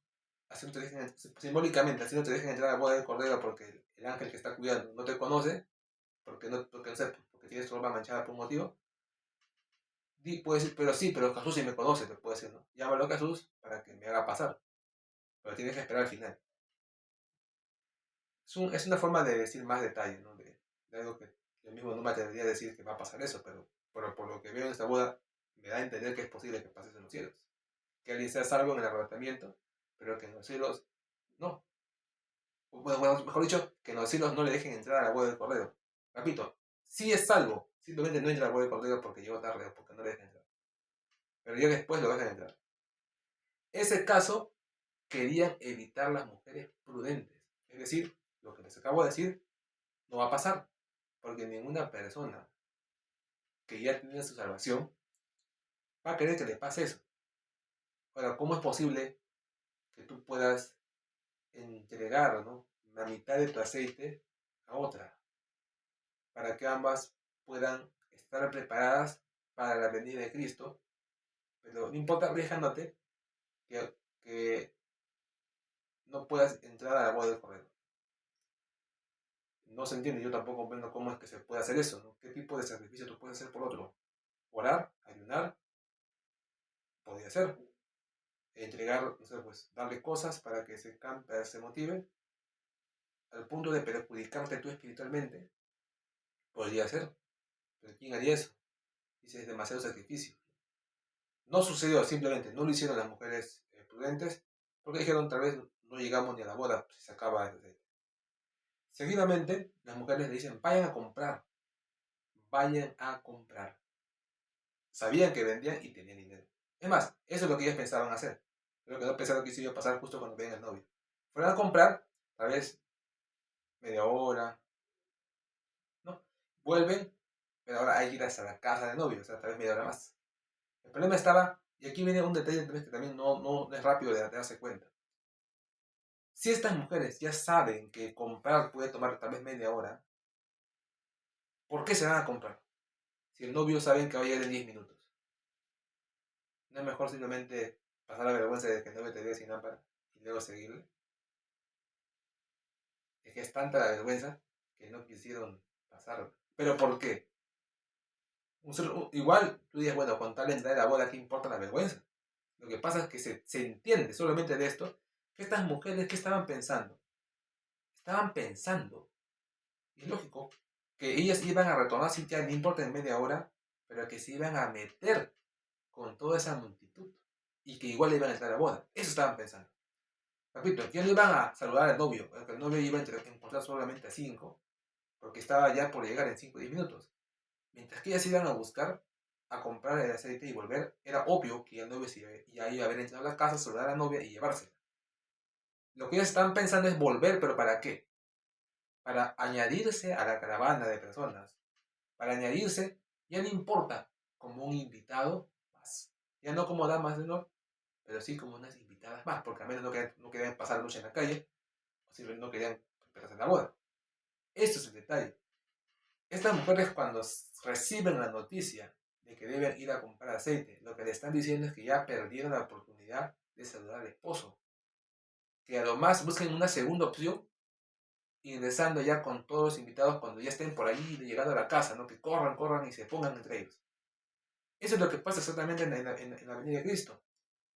así no te dejen, simbólicamente, así no te dejen entrar a la boda del Cordero porque el ángel que está cuidando no te conoce, porque no sé, porque tienes tu ropa manchada por un motivo. Puede decir, pero Jesús sí me conoce, te puede decir, ¿no? Llámalo a Jesús para que me haga pasar, pero tienes que esperar al final. Es una forma de decir más detalle, ¿no? De algo que yo mismo no me atrevería a decir que va a pasar eso, pero por lo que veo en esta boda, me da a entender que es posible que pase en los cielos. Que alguien sea salvo en el arrebatamiento, pero que en los cielos no. Bueno, mejor dicho, que en los cielos no le dejen entrar a la boda del Cordero. Repito, sí es salvo, simplemente no entra a la boda del Cordero porque llegó tarde o porque no le dejan entrar. Pero ya después lo dejan entrar. Ese caso querían evitar las mujeres prudentes. Es decir, lo que les acabo de decir no va a pasar, porque ninguna persona que ya tiene su salvación va a querer que le pase eso. Ahora, ¿cómo es posible que tú puedas entregar, ¿no?, la mitad de tu aceite a otra, para que ambas puedan estar preparadas para la venida de Cristo, pero no importa arriesgándote que no puedas entrar a la boda del Cordero? No se entiende, yo tampoco comprendo cómo es que se puede hacer eso, ¿no? ¿Qué tipo de sacrificio tú puedes hacer por otro? Orar, ayunar, podría ser. Entregar, no sé, pues darle cosas para que se motive, al punto de perjudicarte tú espiritualmente, podría ser. Pero ¿quién haría eso? Dice, es demasiado sacrificio. No sucedió, simplemente no lo hicieron las mujeres prudentes, porque dijeron, tal vez no llegamos ni a la boda si se acaba el aceite. Seguidamente, las mujeres le dicen, vayan a comprar. Sabían que vendían y tenían dinero. Es más, eso es lo que ellos pensaban hacer. Creo que no pensaron que eso iba a pasar justo cuando venga el novio. Fueron a comprar, tal vez media hora, ¿no? Vuelven, pero ahora hay que ir hasta la casa del novio, o sea, tal vez media hora más. El problema estaba, y aquí viene un detalle que también no es rápido de darse cuenta. Si estas mujeres ya saben que comprar puede tomar tal vez media hora, ¿por qué se van a comprar? Si el novio saben que va a llegar en 10 minutos. ¿No es mejor simplemente pasar la vergüenza de que el novio te vea sin lámpara y luego seguirle? Es que es tanta la vergüenza que no quisieron pasarla. ¿Pero por qué? Igual tú dices, bueno, con tal entrada de la boda, ¿qué importa la vergüenza? Lo que pasa es que se entiende solamente de esto que estas mujeres, ¿qué estaban pensando? Estaban pensando, y es lógico, que ellas iban a retornar sin ya no importa en media hora, pero que se iban a meter con toda esa multitud y que igual iban a entrar a la boda. Eso estaban pensando. Repito, que no iban a saludar al novio, porque el novio iba a encontrar solamente a 5, porque estaba ya por llegar en 5 o 10 minutos. Mientras que ellas iban a buscar a comprar el aceite y volver, era obvio que el novio ya iba a haber entrado a la casa, saludar a la novia y llevársela. Lo que ellos estaban pensando es volver, pero ¿para qué? Para añadirse a la caravana de personas. Para añadirse, ya no importa, como un invitado más. Ya no como damas de honor, pero sí como unas invitadas más, porque al menos no querían pasar la noche en la calle, o simplemente no querían perderse en la boda. Esto es el detalle. Estas mujeres cuando reciben la noticia de que deben ir a comprar aceite, lo que le están diciendo es que ya perdieron la oportunidad de saludar al esposo. Que a lo más busquen una segunda opción, ingresando ya con todos los invitados cuando ya estén por ahí llegando a la casa, ¿no? Que corran y se pongan entre ellos. Eso es lo que pasa exactamente en la venida de Cristo.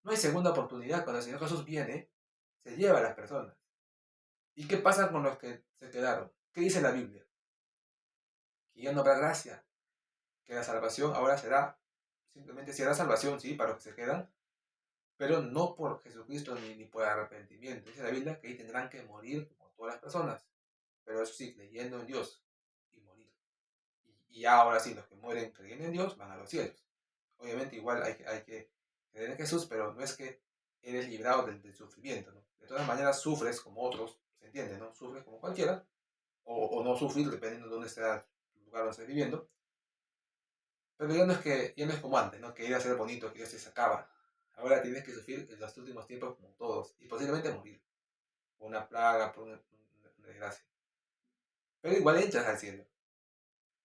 No hay segunda oportunidad. Cuando el Señor Jesús viene, se lleva a las personas. ¿Y qué pasa con los que se quedaron? ¿Qué dice la Biblia? Que ya no habrá gracia, que la salvación ahora simplemente será salvación, sí, para los que se quedan, pero no por Jesucristo ni por arrepentimiento. Dice la Biblia que ahí tendrán que morir como todas las personas, pero eso sí, creyendo en Dios y morir. Y ahora sí, los que mueren creyendo en Dios van a los cielos. Obviamente igual hay que creer en Jesús, pero no es que eres librado del sufrimiento, ¿no? De todas maneras sufres como otros, se entiende, ¿no? Sufres como cualquiera, o no sufrir, dependiendo de dónde sea el lugar donde estés viviendo. Pero ya no es como antes, ¿no? Que ir a ser bonito, que ya se acaba. Ahora tienes que sufrir en los últimos tiempos como todos, y posiblemente morir, por una plaga, por una desgracia. Pero igual entras al cielo.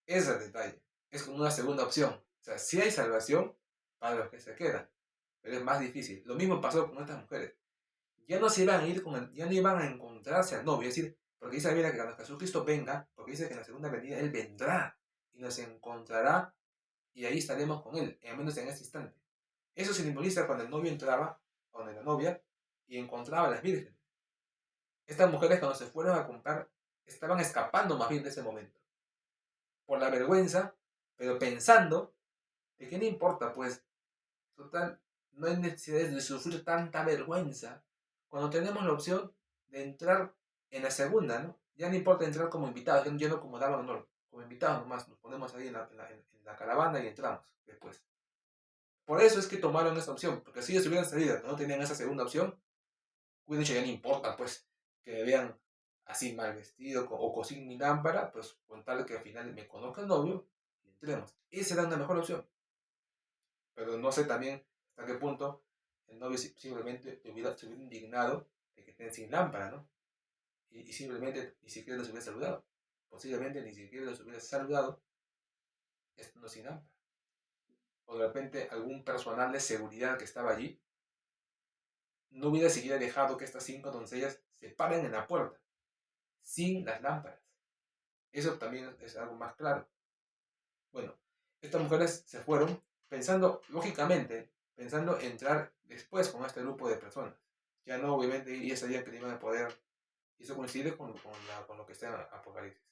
Ese es el detalle. Es como una segunda opción. O sea, sí hay salvación para los que se quedan, pero es más difícil. Lo mismo pasó con estas mujeres. Ya no se iban a ir ya no iban a encontrarse al novio, es decir, porque dice la Biblia que cuando Jesucristo venga, porque dice que en la segunda venida Él vendrá y nos encontrará y ahí estaremos con Él, al menos en este instante. Eso simboliza cuando el novio entraba, con la novia, y encontraba a las vírgenes. Estas mujeres cuando se fueron a comprar, estaban escapando más bien de ese momento, por la vergüenza, pero pensando de que no importa, pues, total, no hay necesidad de sufrir tanta vergüenza cuando tenemos la opción de entrar en la segunda, ¿no? Ya no importa entrar como invitados, ya no como dama de honor, como invitados nomás, nos ponemos ahí en la caravana y entramos después. Por eso es que tomaron esa opción, porque si ellos hubieran salido, no tenían esa segunda opción, hubieran dicho, ya no importa, pues, que me vean así mal vestido o sin mi lámpara, pues, con tal que al final me conozca el novio y entremos. Esa era una mejor opción. Pero no sé también hasta qué punto el novio simplemente se hubiera indignado de que estén sin lámpara, ¿no? Y simplemente ni siquiera los hubiera saludado. Posiblemente ni siquiera los hubiera saludado estando sin lámpara. O de repente algún personal de seguridad que estaba allí no hubiera siquiera dejado que estas 5 doncellas se paren en la puerta, sin las lámparas. Eso también es algo más claro. Bueno, estas mujeres se fueron pensando, lógicamente, pensando entrar después con este grupo de personas. Ya no, obviamente, ellas sabían que no iban a poder, y eso coincide con lo que está en Apocalipsis.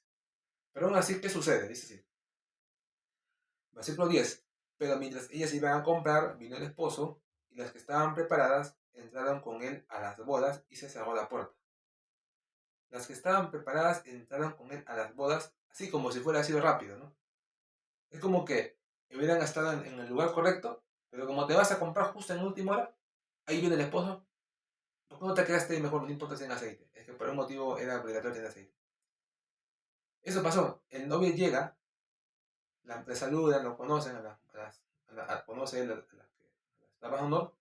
Pero aún así, ¿qué sucede? Dice así, versículo 10. Pero mientras ellas iban a comprar, vino el esposo, y las que estaban preparadas entraron con él a las bodas y se cerró la puerta. Las que estaban preparadas entraron con él a las bodas, así como si fuera sido rápido, ¿no? Es como que hubieran estado en el lugar correcto, pero como te vas a comprar justo en última hora, ahí viene el esposo. ¿Por qué no te quedaste mejor? No importa si en aceite. Es que por un motivo era obligatorio tener aceite. Eso pasó. El novio llega, le saludan, lo conocen, conoce él a las damas de honor,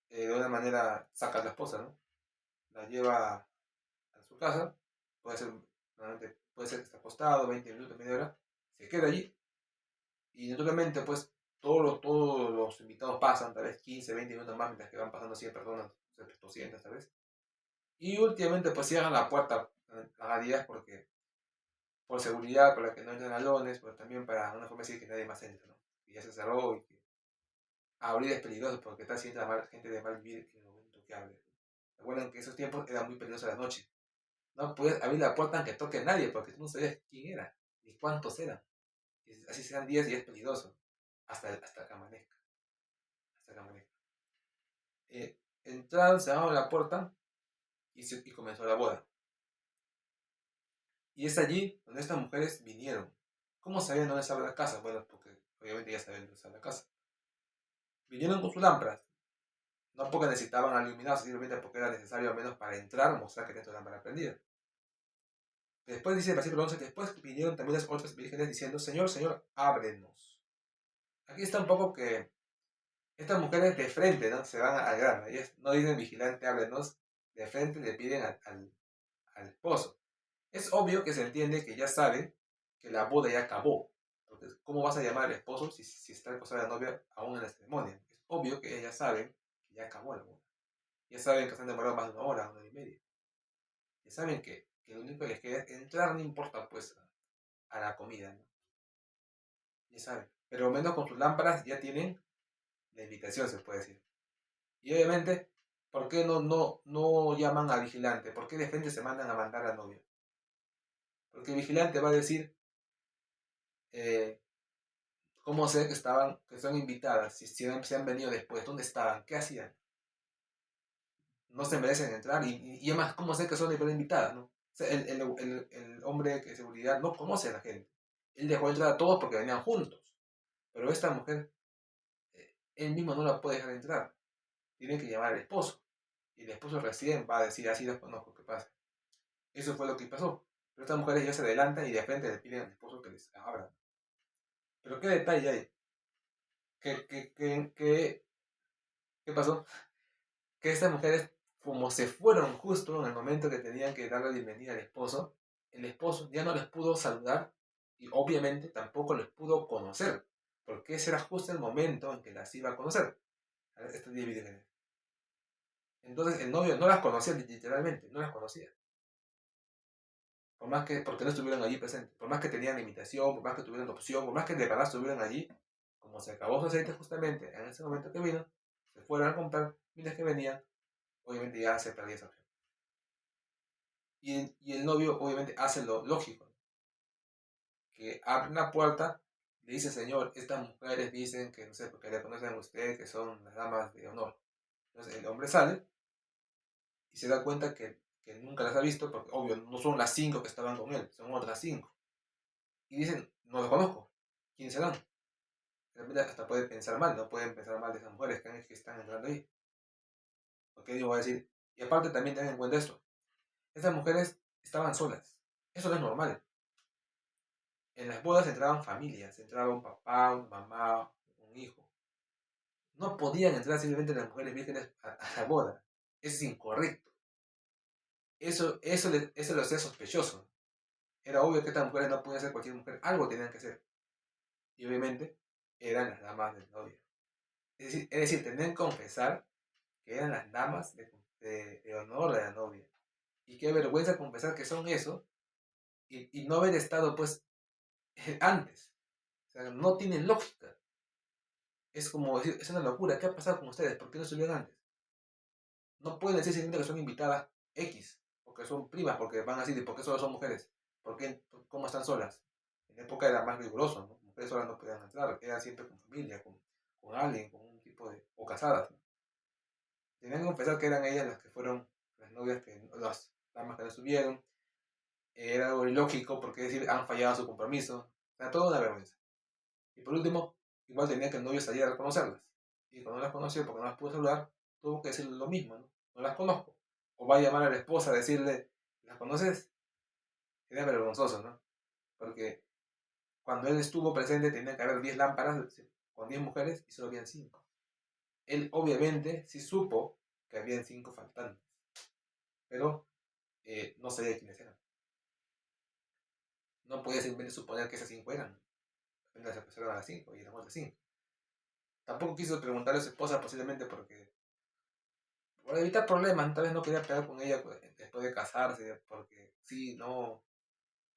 de una manera saca a la esposa, ¿no? La lleva a su casa, normalmente puede ser que esté acostado, 20 minutos, media hora, se queda allí, y naturalmente, pues, todos los invitados pasan, tal vez 15, 20 minutos más, mientras que van pasando 100 personas, 200 tal vez. Y últimamente pues cierran la puerta a las 10 porque por seguridad, para que no entren alones, pero también para una forma de decir que nadie más entre, ¿no? Y ya se cerró y que abrir es peligroso porque está siempre gente de mal vivir en el momento que hable. Recuerden que esos tiempos eran muy peligrosos a la noche. No puedes abrir la puerta aunque toque a nadie porque tú no sabías quién era ni cuántos eran. Y así sean 10 y es peligroso hasta que amanezca. Hasta que amanezca. Entraron, cerraron la puerta y comenzó la boda. Y es allí donde estas mujeres vinieron. ¿Cómo sabían dónde estaba la casa? Bueno, porque obviamente ya sabían dónde estaba la casa. Vinieron con sus lámparas, no porque necesitaban iluminarse, simplemente porque era necesario al menos para entrar mostrar que tenían su lámpara prendida. Después dice el versículo 11, después vinieron también las otras vírgenes diciendo, Señor, Señor, ábrenos. Aquí está un poco que estas mujeres de frente, ¿no? Se van al grano. Ellas no dicen vigilante, ábrenos, de frente le piden al esposo. Es obvio que se entiende que ya saben que la boda ya acabó. Entonces, ¿cómo vas a llamar al esposo si está el esposo de la novia aún en la ceremonia? Es obvio que ellas saben que ya acabó la boda. Ya saben que se han demorado más de una hora y media. Ya saben que lo único que les queda es entrar, no importa pues a la comida, ¿no? Ya saben. Pero al menos con sus lámparas ya tienen la invitación, se puede decir. Y obviamente, ¿por qué no llaman a vigilante? ¿Por qué de frente se mandan a mandar a la novia? Porque el vigilante va a decir, eh, ¿cómo sé que son invitadas? Si han venido después, ¿dónde estaban? ¿Qué hacían? No se merecen entrar y además, ¿cómo sé que son invitadas? ¿No? O sea, el hombre de seguridad no conoce a la gente. Él dejó entrar a todos porque venían juntos. Pero esta mujer, él mismo no la puede dejar entrar. Tiene que llamar al esposo. Y el esposo recién va a decir, así los conozco, ¿qué pasa? Eso fue lo que pasó. Pero estas mujeres ya se adelantan y de frente le piden al esposo que les abra. Pero qué detalle hay. ¿Qué pasó? Que estas mujeres, como se fueron justo en el momento que tenían que dar la bienvenida al esposo, el esposo ya no les pudo saludar y obviamente tampoco les pudo conocer, porque ese era justo el momento en que las iba a conocer. Estas 10 vírgenes. Entonces el novio no las conocía literalmente, no las conocía. Porque no estuvieron allí presentes, por más que tenían invitación, por más que tuvieran opción, por más que de verdad estuvieran allí, como se acabó su aceite justamente en ese momento que vino, se fueron a comprar, mientras que venían, obviamente ya se perdía esa opción. Y el novio obviamente hace lo lógico, que abre una puerta, le dice, Señor, estas mujeres dicen que no sé, porque le conocen a usted, que son las damas de honor. Entonces el hombre sale y se da cuenta que nunca las ha visto, porque obvio, no son las 5 que estaban con él, son otras 5. Y dicen, no las conozco, ¿quiénes serán? Realmente hasta puede pensar mal, no pueden pensar mal de esas mujeres que están entrando ahí. Porque digo, voy a decir, y aparte también tengan en cuenta esto, estas mujeres estaban solas, eso no es normal. En las bodas entraban familias, entraba un papá, una mamá, un hijo. No podían entrar simplemente las mujeres vírgenes a la boda. Eso es incorrecto. Eso lo hacía sospechoso. Era obvio que estas mujeres no podían ser cualquier mujer, algo tenían que hacer. Y obviamente eran las damas del novio. Es decir, tenían que confesar que eran las damas de honor de la novia. Y qué vergüenza confesar que son eso y no haber estado pues antes. O sea, no tienen lógica. Es como decir, es una locura, ¿qué ha pasado con ustedes? ¿Por qué no estuvieron antes? No pueden decir simplemente que son invitadas X, porque son primas, porque van así, porque solo son mujeres. ¿Cómo están solas? En la época era más riguroso, ¿no? Mujeres solas no podían entrar, eran siempre con familia, con alguien, con un tipo de... o casadas, ¿no? Tenían que confesar que eran ellas las que fueron las novias, las damas que no estuvieron. Era algo ilógico porque decir, han fallado su compromiso. O sea, toda una vergüenza. Y por último, igual tenía que el novio salir a reconocerlas. Y cuando las conoció, porque no las pudo saludar, tuvo que decirle lo mismo, ¿no? No las conozco. O va a llamar a la esposa a decirle, ¿las conoces? Sería vergonzoso, ¿no? Porque cuando él estuvo presente tenía que haber 10 lámparas con 10 mujeres y solo habían 5. Él obviamente sí supo que habían 5 faltantes, pero no sabía quiénes eran. No podía simplemente suponer que esas 5 eran. Apenas se empezaron a las 5 y eran otras 5. Tampoco quiso preguntarle a su esposa, posiblemente porque, por evitar problemas, tal vez no quería pelear con ella pues, después de casarse, porque sí, no,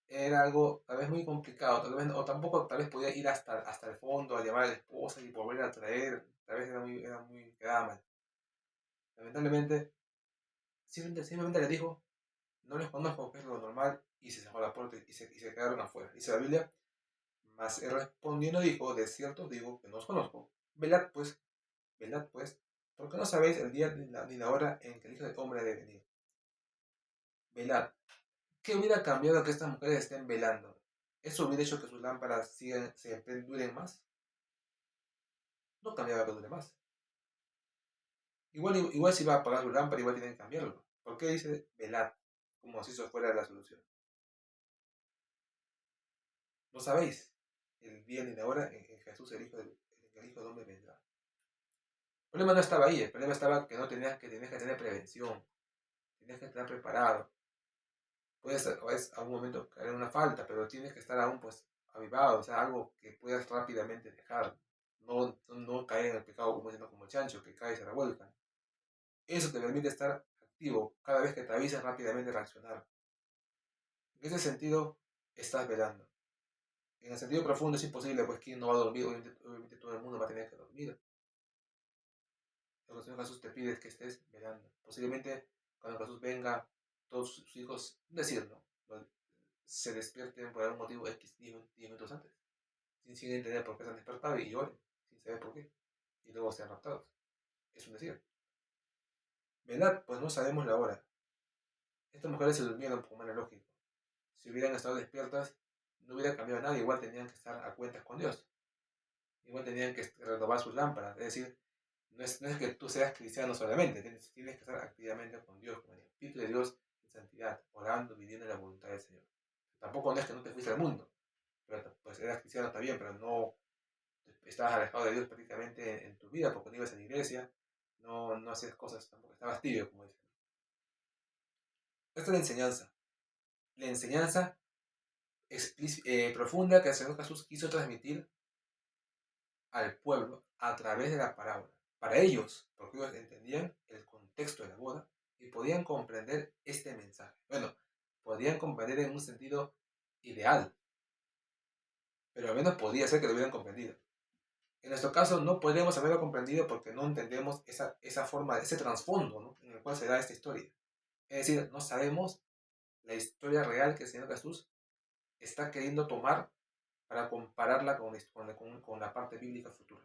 era algo tal vez muy complicado, tal vez, o tampoco tal vez podía ir hasta el fondo a llamar a la esposa y volver a traer, tal vez quedaba mal. Lamentablemente, simplemente le dijo, no les conozco, que es lo normal, y se cerró la puerta y se quedaron afuera. Dice la Biblia, mas él respondiendo dijo, de cierto digo que no os conozco. Velad pues, porque no sabéis el día ni la hora en que el Hijo del Hombre ha de venir. Velad. ¿Qué hubiera cambiado que estas mujeres estén velando? ¿Eso hubiera hecho que sus lámparas duren más? No cambiaba que dure más. Igual si va a apagar su lámpara, igual tienen que cambiarlo. ¿Por qué dice velad? Como si eso fuera la solución. No sabéis el día ni la hora en que Jesús, el Hijo del Hombre, vendrá. El problema no estaba ahí, el problema estaba que tenías que tener prevención, tenías que estar preparado. Puedes algún momento caer en una falta, pero tienes que estar aún pues avivado, o sea, algo que puedas rápidamente dejar. No caer en el pecado como el chancho, que cae y se revuelca. Eso te permite estar activo, cada vez que te avisas rápidamente reaccionar. En ese sentido, estás velando. En el sentido profundo es imposible, pues ¿quién no va a dormir? Obviamente todo el mundo va a tener que dormir. Lo que el Señor Jesús te pide es que estés velando. Posiblemente cuando Jesús venga, todos sus hijos, decirlo, se despierten por algún motivo X 10 minutos antes, sin entender por qué se han despertado y lloren, sin saber por qué, y luego sean raptados. Es un decir. Velad, pues no sabemos la hora. Estas mujeres se durmieron por humano lógico. Si hubieran estado despiertas, no hubiera cambiado nada, igual tenían que estar a cuentas con Dios. Igual tenían que renovar sus lámparas. Es decir, no es que tú seas cristiano solamente, tienes que estar activamente con Dios, con el Espíritu de Dios en santidad, orando, viviendo la voluntad del Señor. Tampoco no es que no te fuiste al mundo, pero pues eras cristiano está bien, pero no estabas alejado de Dios prácticamente en tu vida, porque no ibas a la iglesia, no hacías cosas, tampoco estabas tibio, como dicen. Esta es la enseñanza profunda que el Señor Jesús quiso transmitir al pueblo a través de la parábola. Para ellos, porque ellos entendían el contexto de la boda y podían comprender este mensaje. Bueno, podían comprender en un sentido ideal, pero al menos podía ser que lo hubieran comprendido. En nuestro caso no podemos haberlo comprendido porque no entendemos esa forma, ese trasfondo, ¿no?, en el cual se da esta historia. Es decir, no sabemos la historia real que el Señor Jesús está queriendo tomar para compararla con la parte bíblica futura.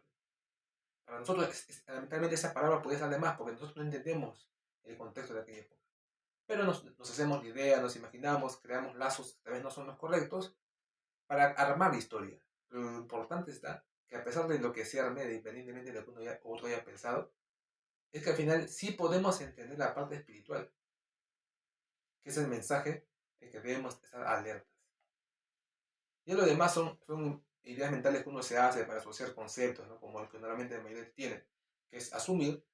Para nosotros, lamentablemente, esa palabra puede ser de más porque nosotros no entendemos el contexto de aquella época. Pero nos hacemos la idea, nos imaginamos, creamos lazos que tal vez no son los correctos para armar la historia. Pero lo importante está que a pesar de lo que se arme, independientemente de lo que uno otro haya pensado, es que al final sí podemos entender la parte espiritual, que es el mensaje de que debemos estar alertas. Y lo demás son ideas mentales que uno se hace para asociar conceptos, ¿no?, como el que normalmente la mayoría tiene, que es asumir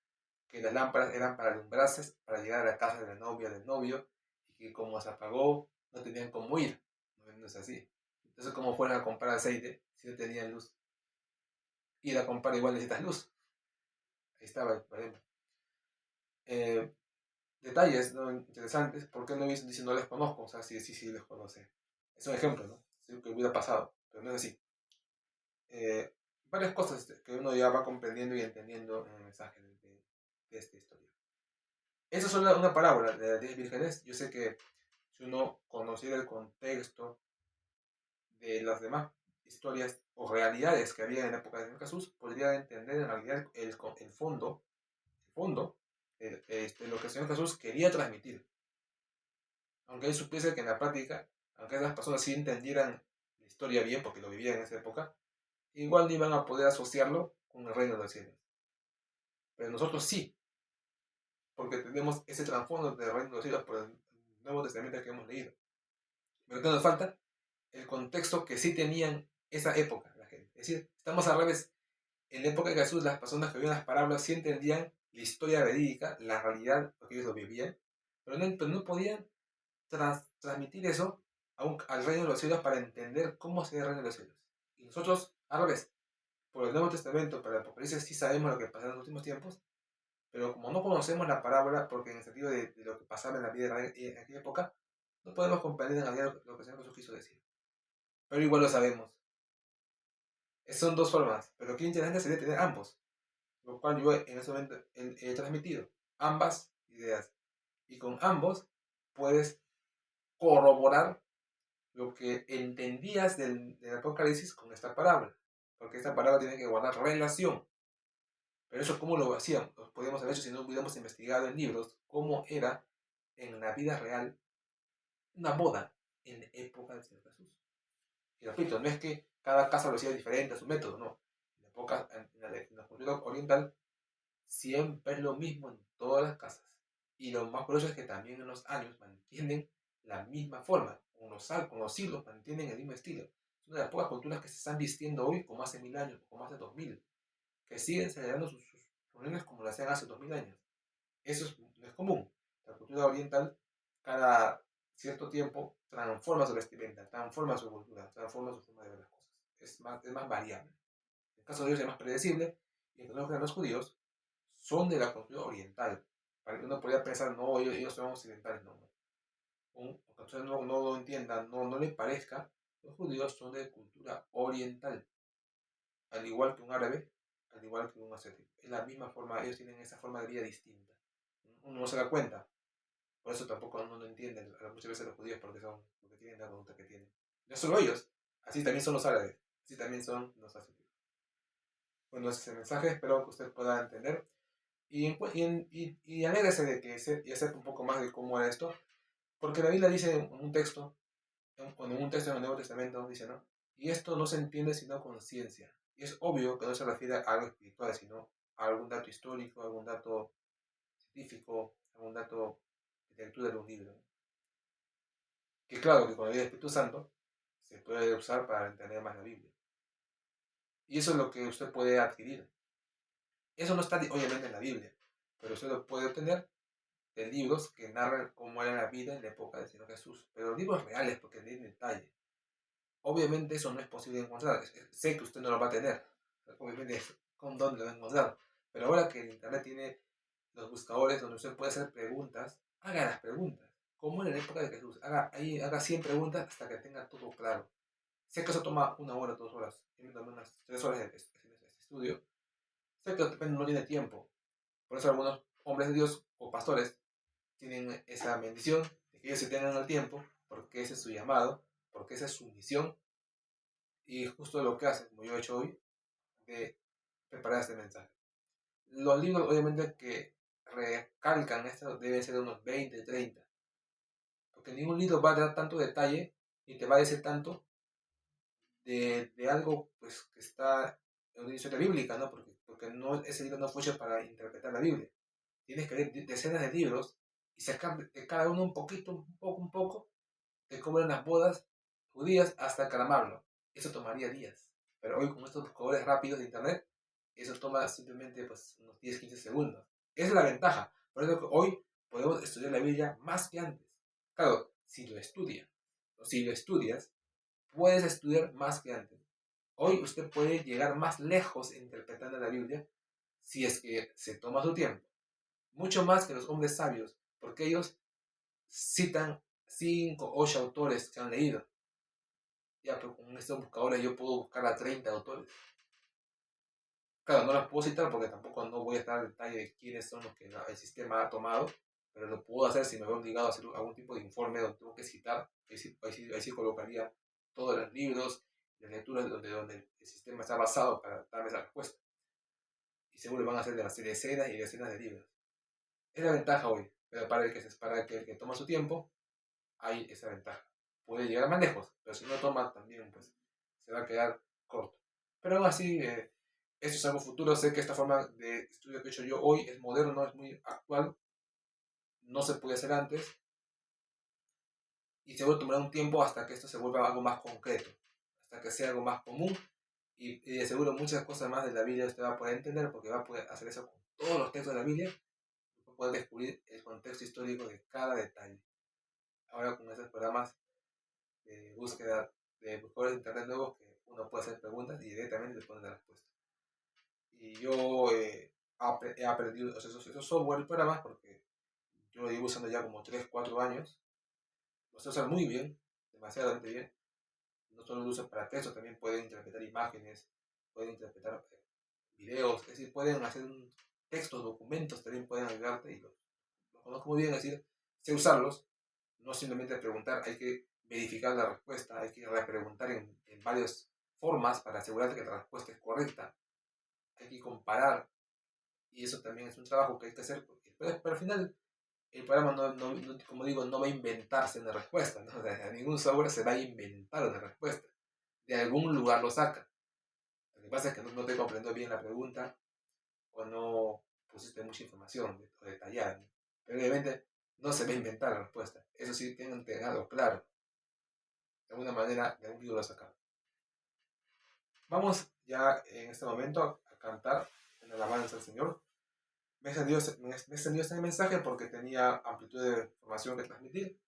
que las lámparas eran para alumbrarse, para llegar a la casa de la novia, del novio, y que como se apagó, no tenían cómo ir. No es así. Entonces, ¿cómo fueron a comprar aceite si no tenían luz? Ir a comprar igual necesitas luz. Ahí estaba el problema. Eh, Detalles, ¿no?, interesantes. ¿Por qué no dice no les conozco? O sea, sí les conoce. Es un ejemplo, ¿no? Es lo que hubiera pasado, pero no es así. Varias cosas que uno ya va comprendiendo y entendiendo en el mensaje de esta historia. Esa es solo una parábola de las 10 vírgenes. Yo sé que si uno conociera el contexto de las demás historias o realidades que había en la época de Jesús, podría entender en realidad el fondo de lo que el Señor Jesús quería transmitir. Aunque él supiese que en la práctica, aunque esas personas sí entendieran la historia bien, porque lo vivían en esa época, igual no iban a poder asociarlo con el reino de los cielos. Pero nosotros sí, porque tenemos ese trasfondo del reino de los cielos por el Nuevo Testamento que hemos leído. Pero ¿qué nos falta? El contexto que sí tenían esa época la gente. Es decir, estamos al revés. En la época de Jesús, las personas que oían las parábolas sí entendían la historia verídica, la realidad, porque ellos lo vivían, pero no podían transmitir eso al reino de los cielos para entender cómo sería el reino de los cielos. Y nosotros, al revés, por el Nuevo Testamento, para el Apocalipsis, sí sabemos lo que pasará en los últimos tiempos, pero como no conocemos la parábola, porque en el sentido de lo que pasaba en la vida de Israel en aquella época, no podemos comprender en realidad lo que el Señor Jesús quiso decir. Pero igual lo sabemos. Son dos formas, pero qué interesante sería tener ambos, lo cual yo en ese momento he transmitido ambas ideas. Y con ambos puedes corroborar lo que entendías del Apocalipsis con esta parábola. Porque esta parábola tiene que guardar relación. Pero eso, ¿cómo lo hacían? Lo podríamos haber hecho si no hubiéramos investigado en libros cómo era en la vida real una boda en la época del Señor Jesús. Y repito, no es que cada casa lo hacía diferente a su método, no. En la cultura oriental siempre es lo mismo en todas las casas. Y lo más curioso es que también en los años mantienen la misma forma. Con los siglos mantienen el mismo estilo. Es una de las pocas culturas que se están vistiendo hoy como hace 1000 años, como hace 2000. Que siguen celebrando sus reuniones como lo hacían hace 2000 años. Eso no es común. La cultura oriental, cada cierto tiempo, transforma su vestimenta, transforma su cultura, transforma su forma de ver las cosas. Es más variable. En el caso de ellos es más predecible. Y en el caso de los judíos, son de la cultura oriental. Para que uno podría pensar, no, ellos son occidentales, no. Aunque ustedes no lo entiendan, no les parezca, los judíos son de cultura oriental. Al igual que un árabe, al igual que un asiático. Es la misma forma, ellos tienen esa forma de vida distinta. Uno no se da cuenta. Por eso tampoco uno no entiende muchas veces los judíos porque tienen la conducta que tienen. No solo ellos, así también son los árabes, así también son los asiáticos. Bueno, ese es el mensaje, espero que usted pueda entender. Y alégrese de que sepa un poco más de cómo era esto, porque la Biblia dice en un texto, en el Nuevo Testamento, dice, ¿no? Y esto no se entiende sino con ciencia. Y es obvio que no se refiere a algo espiritual, sino a algún dato histórico, algún dato científico, algún dato de lectura de un libro, ¿no? Que claro que con la ayuda del Espíritu Santo se puede usar para entender más la Biblia. Y eso es lo que usted puede adquirir. Eso no está obviamente en la Biblia, pero usted lo puede obtener de libros que narran cómo era la vida en la época del Señor Jesús. Pero libros reales, porque tienen detalle. Obviamente eso no es posible de encontrar. Sé que usted no lo va a tener. Obviamente, ¿con dónde lo va a encontrar? Pero ahora que el Internet tiene los buscadores donde usted puede hacer preguntas, haga las preguntas. Como en la época de Jesús. Haga 100 preguntas hasta que tenga todo claro. Sé que eso toma 1 hora, 2 horas. Yo me tomé unas 3 horas de estudio. Sé que depende, no tiene tiempo. Por eso algunos hombres de Dios o pastores tienen esa bendición de que ellos se tengan el tiempo, porque ese es su llamado, porque esa es su misión, y justo lo que hacen, como yo he hecho hoy, de preparar este mensaje. Los libros, obviamente, que recalcan esto deben ser de unos 20, 30, porque ningún libro va a dar tanto detalle y te va a decir tanto de algo pues, que está en una historia bíblica, ¿no? Porque no, ese libro no fue hecho para interpretar la Biblia. Tienes que leer decenas de libros y sacar de cada uno un poquito, un poco, de cómo eran las bodas judías hasta calamarlo. Eso tomaría días. Pero hoy con estos buscadores rápidos de internet, eso toma simplemente pues, unos 10, 15 segundos. Esa es la ventaja. Por eso que hoy podemos estudiar la Biblia más que antes. Claro, si lo estudias, o si lo estudias, puedes estudiar más que antes. Hoy usted puede llegar más lejos interpretando la Biblia si es que se toma su tiempo. Mucho más que los hombres sabios, porque ellos citan 5 o 8 autores que han leído. Ya, pero con estos buscadores yo puedo buscar a 30 autores. Claro, no los puedo citar porque tampoco no voy a estar al detalle de quiénes son los que el sistema ha tomado, pero lo puedo hacer si me veo obligado a hacer algún tipo de informe donde tengo que citar. Ahí sí colocaría todos los libros, las lecturas donde el sistema está basado para darme esa respuesta. Y seguro van a ser de las decenas y decenas de libros. Es la ventaja hoy, pero para el que toma su tiempo, hay esa ventaja. Puede llegar más lejos, pero si no toma también, pues se va a quedar corto. Pero aún así, esto es algo futuro. Sé que esta forma de estudio que he hecho yo hoy es moderno, es muy actual. No se puede hacer antes. Y seguro tomará un tiempo hasta que esto se vuelva algo más concreto. Hasta que sea algo más común. Y de seguro muchas cosas más de la Biblia usted va a poder entender porque va a poder hacer eso con todos los textos de la Biblia. Va a poder descubrir el contexto histórico de cada detalle. Ahora con estos programas de búsqueda de buscadores de internet nuevos que uno puede hacer preguntas y directamente le pone la respuesta. Y yo he aprendido esos software y programas porque yo lo llevo usando ya como 3 4 años. Lo sé usar muy bien, demasiadamente bien. No solo lo uso para texto, también pueden interpretar imágenes, pueden interpretar videos, es decir, pueden hacer textos, documentos, también pueden ayudarte y los conozco muy bien, es decir, sé usarlos, no simplemente preguntar, hay que verificar la respuesta, hay que repreguntar en varias formas para asegurarte que la respuesta es correcta, hay que comparar y eso también es un trabajo que hay que hacer, pero al final el programa como digo, no va a inventarse una respuesta, ¿no? O sea, ningún software se va a inventar una respuesta, de algún lugar lo saca. Lo que pasa es que no te comprendió bien la pregunta o no pusiste mucha información detallada, ¿no? Pero obviamente no se va a inventar la respuesta. Eso sí, tienen que tenerlo claro. De alguna manera, de algún libro lo sacaron. Vamos ya en este momento a cantar en alabanza al Señor. Me he encendido este mensaje porque tenía amplitud de información que transmitir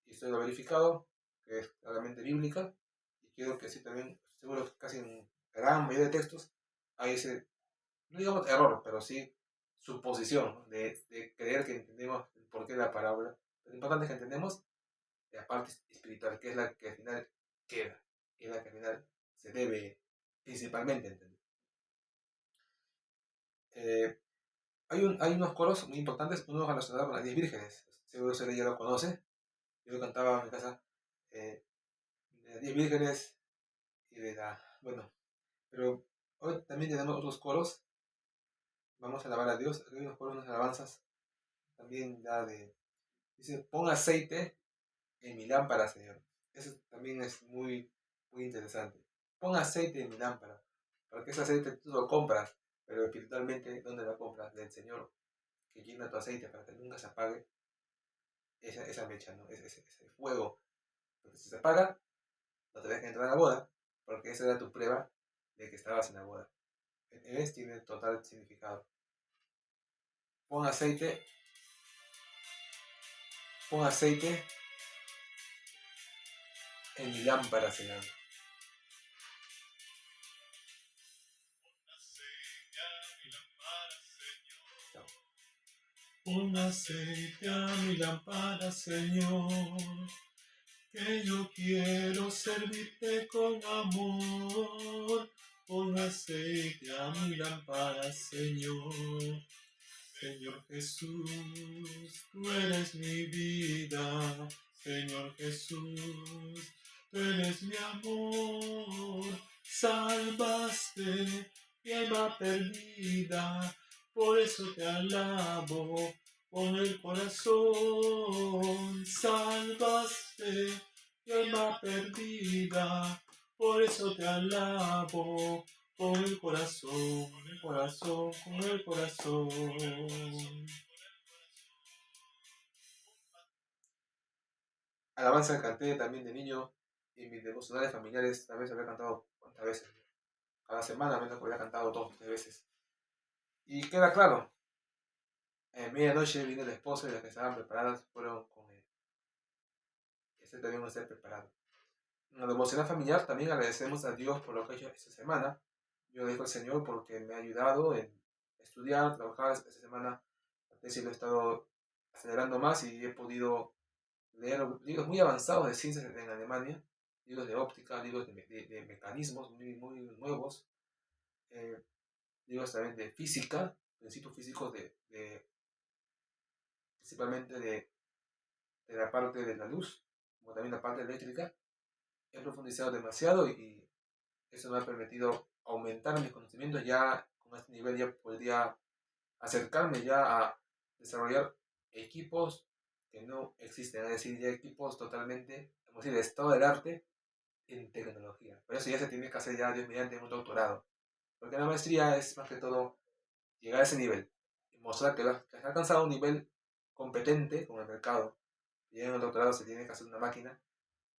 y estoy lo verificado, que es claramente bíblica. Y quiero que sí también, seguro que casi en gran mayoría de textos hay ese, no digamos error, pero sí suposición, ¿no? de creer que entendemos el porqué de la parábola. Lo importante es que entendemos la parte espiritual, que es la que al final queda, que es la que al final se debe principalmente entender. Eh, hay unos coros muy importantes, uno relacionado con las 10 vírgenes. Seguro usted ya lo conoce. Yo lo cantaba en mi casa, de las 10 vírgenes y de la. Bueno, pero hoy también tenemos otros coros. Vamos a alabar a Dios. Hay unos coros, unas alabanzas también ya de. Dice: pon aceite en mi lámpara, Señor. Eso también es muy, muy interesante. Pon aceite en mi lámpara. Porque ese aceite tú lo compras, pero espiritualmente, ¿dónde lo compras? Del Señor, que llena tu aceite para que nunca se apague esa mecha, ¿no? Ese fuego. Porque si se apaga, no te dejan entrar a la boda, porque esa era tu prueba de que estabas en la boda. Es tiene total significado. Pon aceite, pon aceite en mi lámpara, Señor. Pon aceite a mi lámpara, Señor, que yo quiero servirte con amor. Pon aceite a mi lámpara, Señor. Señor Jesús, tú eres mi vida. Señor Jesús, tú eres mi amor. Salvaste mi alma perdida, por eso te alabo con el corazón. Salvaste mi alma perdida, por eso te alabo con el corazón, con el corazón, con el corazón. Alabanza que canté también de niño y mis devocionales familiares, tal vez había cantado cuántas veces. Cada semana menos que había cantado 2 o 3 veces. Y queda claro, en medianoche vino el esposo y las que estaban preparadas fueron con él. Ese también va a ser preparado. En la devocional familiar también agradecemos a Dios por lo que ha hecho esta semana. Yo le digo al Señor porque me ha ayudado en estudiar, trabajar esta semana. La tesis lo he estado acelerando más y he podido leer libros muy avanzados de ciencias en Alemania, libros de óptica, libros de mecanismos muy, muy nuevos, eh, libros también de física, principios físicos principalmente de la parte de la luz, como también la parte eléctrica. He profundizado demasiado y eso me ha permitido aumentar mis conocimientos. Ya con este nivel ya podría acercarme ya a desarrollar equipos que no existen, es decir, ya equipos totalmente, como decir, de estado del arte en tecnología. Pero eso ya se tiene que hacer ya, Dios mediante, un doctorado. Porque la maestría es más que todo llegar a ese nivel y mostrar que has alcanzado un nivel competente con el mercado. Y en el doctorado se tiene que hacer una máquina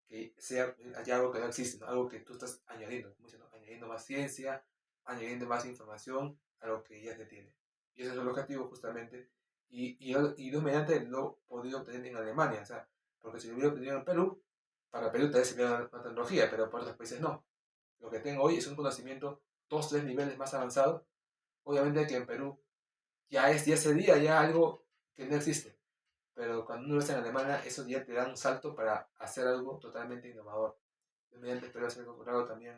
que sea haya algo que no existe, ¿no? Algo que tú estás añadiendo, como dicen, ¿no? Añadiendo más ciencia, añadiendo más información a lo que ya se tiene. Y ese es el objetivo justamente. Y Dios mediante lo he podido obtener en Alemania, o sea, porque si lo hubiera obtenido en Perú, para Perú tal vez sería una tecnología, pero para otros países no. Lo que tengo hoy es un conocimiento 2 3 niveles más avanzado Obviamente que en Perú ya sería ya algo que no existe, pero cuando uno lo hace en Alemania, eso ya te da un salto para hacer algo totalmente innovador. Obviamente espero hacer algo también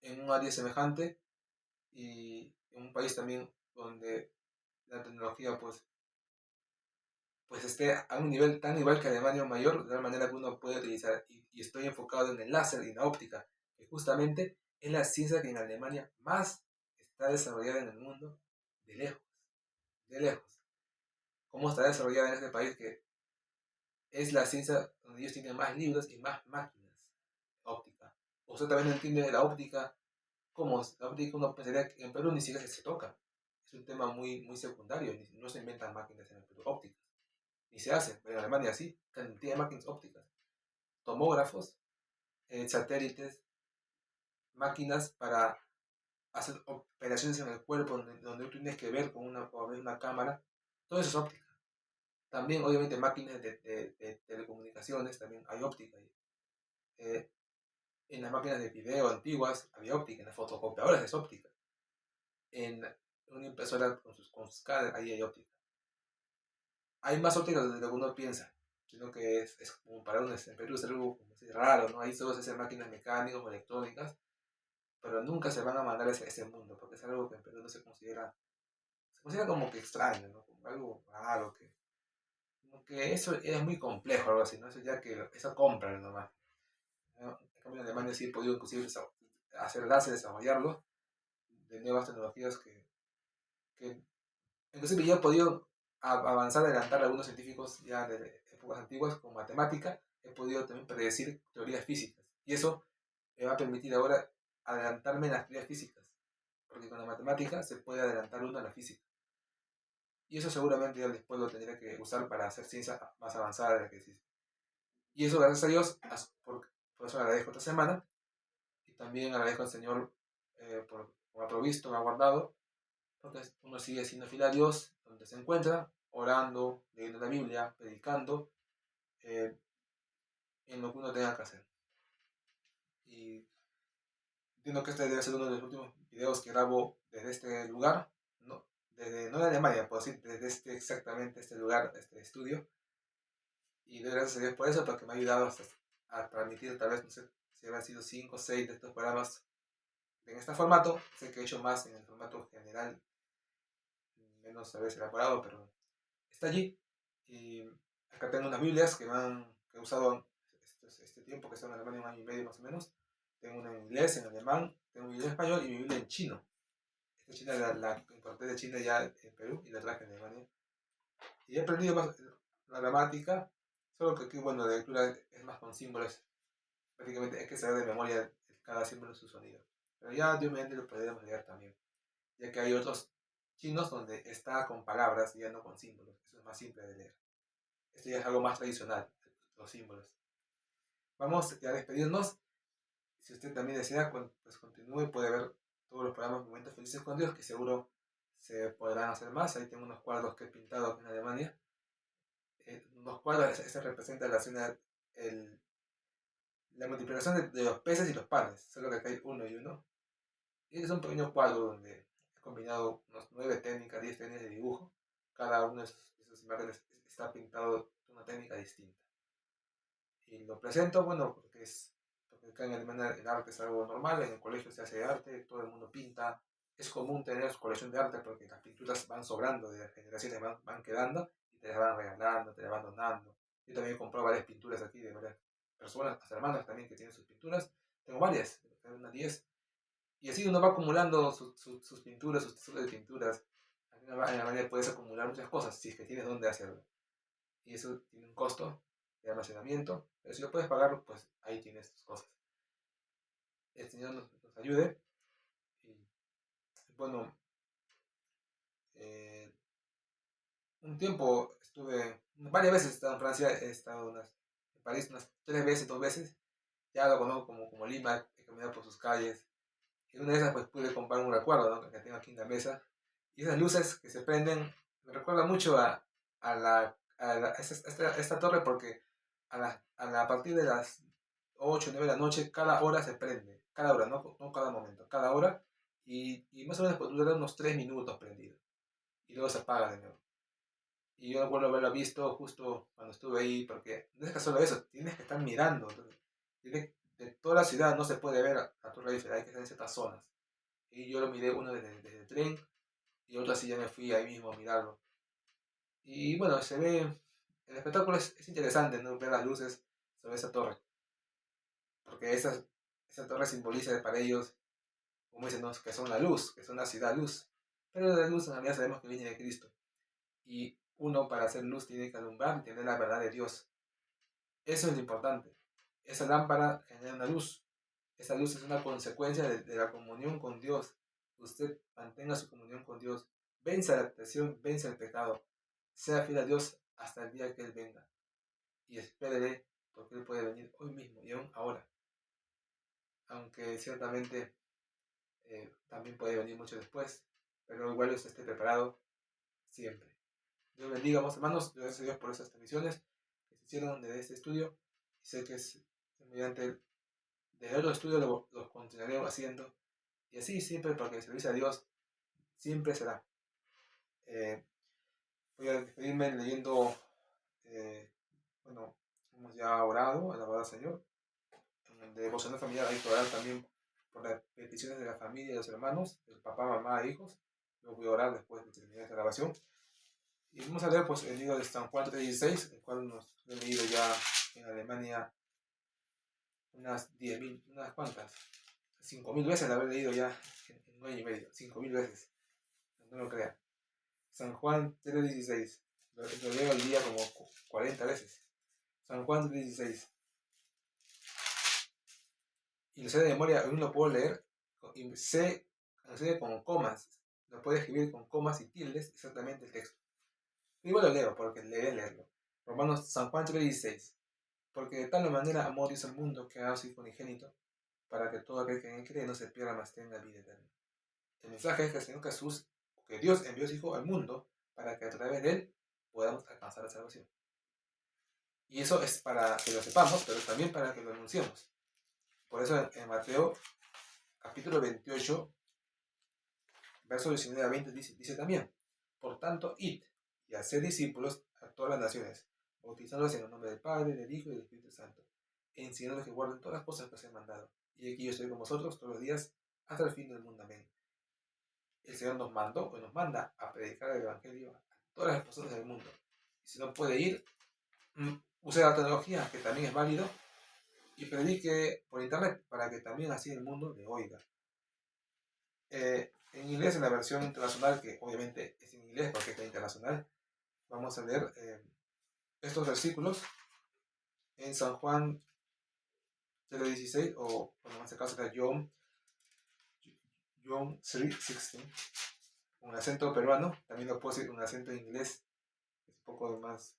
en un área semejante y en un país también donde la tecnología pues esté a un nivel tan igual que Alemania o mayor, de la manera que uno puede utilizar. Y estoy enfocado en el láser y en la óptica, que justamente es la ciencia que en Alemania más está desarrollada en el mundo, de lejos, de lejos. ¿Cómo está desarrollada en este país que es la ciencia donde ellos tienen más libros y más máquinas óptica? Usted también entiende la óptica, cómo la óptica uno pensaría que en Perú ni siquiera se toca. Es un tema muy, muy secundario, no se inventan máquinas en el Perú ópticas, ni se hacen, pero en Alemania sí, cantidad de máquinas ópticas, tomógrafos, satélites, máquinas para hacer operaciones en el cuerpo donde tú tienes que ver con una cámara, todo eso es óptica. También, obviamente, máquinas de telecomunicaciones, también hay óptica. Eh, en las máquinas de video antiguas había óptica, en las fotocopiadoras es óptica. En una impresora con sus escáner, ahí hay óptica. Hay más óptica de lo que uno piensa, sino que es como para uno, en Perú es algo como así raro, ¿no? Ahí solo se hacen máquinas mecánicas o electrónicas, pero nunca se van a mandar a ese mundo, porque es algo que en Perú no se considera como que extraño, ¿no? Como algo raro, como que eso es muy complejo, algo así, ¿no? Eso ya que eso compran nomás, ¿no? En cambio en Alemania sí he podido inclusive hacer láser, desarrollarlo, de nuevas tecnologías que inclusive ya he podido avanzar, adelantar a algunos científicos ya de épocas antiguas con matemática, he podido también predecir teorías físicas, y eso me va a permitir ahora adelantarme en las teorías físicas, porque con la matemática se puede adelantar uno a la física. Y eso seguramente yo después lo tendré que usar para hacer ciencia más avanzada de la que existe. Y eso gracias a Dios, por eso le agradezco esta semana. Y también agradezco al Señor por ha provisto, me ha guardado. Porque uno sigue siendo fiel a Dios donde se encuentra, orando, leyendo la Biblia, predicando, eh, en lo que uno tenga que hacer. Y entiendo que este debe ser uno de los últimos videos que grabo desde este lugar, no de Alemania, puedo decir, desde exactamente este lugar, este estudio. Y doy gracias a Dios por eso, porque me ha ayudado a transmitir, tal vez, no sé, si habrán sido 5 o 6 de estos programas en este formato. Sé que he hecho más en el formato general, menos a veces elaborado, pero está allí. Y acá tengo unas Biblias que he usado este tiempo, que está en Alemania 1 año y medio más o menos. Tengo una en inglés, en alemán, tengo una en español y mi Biblia en chino. Esta china la importé de China ya en Perú y la traje en Alemania. Y he aprendido más la gramática, solo que aquí, bueno, la lectura es más con símbolos. Prácticamente hay que saber de memoria cada símbolo su sonido. Pero ya Dios mediante lo podemos leer también, ya que hay otros chinos donde está con palabras y ya no con símbolos. Eso es más simple de leer. Esto ya es algo más tradicional, los símbolos. Vamos ya a despedirnos. Si usted también desea, pues continúe, puede ver todos los programas Momentos Felices con Dios, que seguro se podrán hacer más. Ahí tengo unos cuadros que he pintado aquí en Alemania. Unos cuadros, ese representa la multiplicación de los peces y los panes, solo que acá hay uno y uno. Y es un pequeño cuadro donde he combinado unas 9 técnicas, 10 técnicas de dibujo. Cada una de esas imágenes está pintado de una técnica distinta. Y lo presento, bueno, porque acá en Alemania el arte es algo normal, en el colegio se hace arte, todo el mundo pinta. Es común tener su colección de arte porque las pinturas van sobrando de las generaciones, van quedando y te las van regalando, te las van donando. Yo también he comprado varias pinturas aquí de varias personas, hasta hermanas también que tienen sus pinturas. Tengo varias, unas 10. Y así uno va acumulando sus pinturas, sus tesoros de pinturas. En Alemania puedes acumular muchas cosas si es que tienes dónde hacerlo. Y eso tiene un costo de almacenamiento, pero si lo puedes pagar, pues ahí tienes tus cosas. El Señor nos ayude. Y bueno, eh, un tiempo varias veces he estado en Francia, he estado en París unas 3 veces, 2 veces. Ya lo conozco como Lima, he caminado por sus calles. Y una de esas pues pude comprar un recuerdo, ¿no? Que tengo aquí en la mesa. Y esas luces que se prenden me recuerdan mucho a esta torre, porque a partir de las 8 o 9 de la noche, cada hora se prende. Cada hora, no cada momento, cada hora. Y más más o menos puede durar unos 3 minutos prendido. Y luego se apaga de nuevo. Y yo recuerdo haberlo visto justo cuando estuve ahí, porque no es que solo eso, tienes que estar mirando. Entonces, de toda la ciudad no se puede ver a Torre Eiffel, hay que estar en ciertas zonas. Y yo lo miré uno desde el tren y otro así ya me fui ahí mismo a mirarlo. Y bueno, se ve, el espectáculo es interesante, ¿no? Ver las luces sobre esa torre, porque esa torre simboliza para ellos, como dicen, ¿no? Que son la luz, que son la ciudad luz. Pero la luz en realidad sabemos que viene de Cristo. Y uno para hacer luz tiene que alumbrar y tener la verdad de Dios. Eso es lo importante. Esa lámpara genera una luz. Esa luz es una consecuencia de la comunión con Dios. Usted mantenga su comunión con Dios. Venza la tentación, venza el pecado. Sea fiel a Dios hasta el día que Él venga. Y espérele, porque Él puede venir hoy mismo y aún ahora. Aunque ciertamente también puede venir mucho después. Pero igual usted esté preparado siempre. Dios bendiga, amados hermanos. Gracias a Dios por esas transmisiones que se hicieron de este estudio. Y sé que es mediante el otro estudio lo continuaré haciendo. Y así siempre, porque el servicio a Dios siempre será. Voy a despedirme leyendo, bueno, hemos ya orado, alabado al Señor. En el devocional familiar hay que orar también por las peticiones de la familia y los hermanos, el papá, mamá e hijos. Yo voy a orar después de terminar esta grabación. Y vamos a leer pues, el libro de San Juan 3:16, el cual nos he leído ya en Alemania unas 10.000, unas cuantas, 5.000 veces la habré leído ya en un año y medio, 5.000 veces, no lo crean. San Juan 3:16, lo leo al día como 40 veces. San Juan 3:16. Y lo sé de memoria, aún lo puedo leer, y sé con comas, lo puedo escribir con comas y tildes exactamente el texto. Igual lo leo, porque leerlo. San Juan 3:16. Porque de tal manera amó Dios al mundo que ha dado su Hijo unigénito, para que todo aquel que en él cree no se pierda, mas tenga vida eterna. El mensaje es que el Señor Jesús, que Dios envió a su Hijo al mundo, para que a través de él podamos alcanzar la salvación. Y eso es para que lo sepamos, pero también para que lo anunciemos. Por eso en Mateo capítulo 28, verso 19 a 20 dice también: por tanto, id y haced discípulos a todas las naciones, bautizándolos en el nombre del Padre, del Hijo y del Espíritu Santo, e enseñándoles que guarden todas las cosas que os he mandado. Y aquí yo estoy con vosotros todos los días hasta el fin del mundo. Amén. El Señor nos mandó o nos manda a predicar el Evangelio a todas las personas del mundo. Y si no puede ir, use la tecnología, que también es válido, y predique por internet para que también así el mundo le oiga. En inglés, en la versión internacional, que obviamente es en inglés porque es la internacional, vamos a leer estos versículos en San Juan 3:16, o bueno, en este caso era John 3:16, un acento peruano. También lo puedo decir con un acento inglés, es un poco más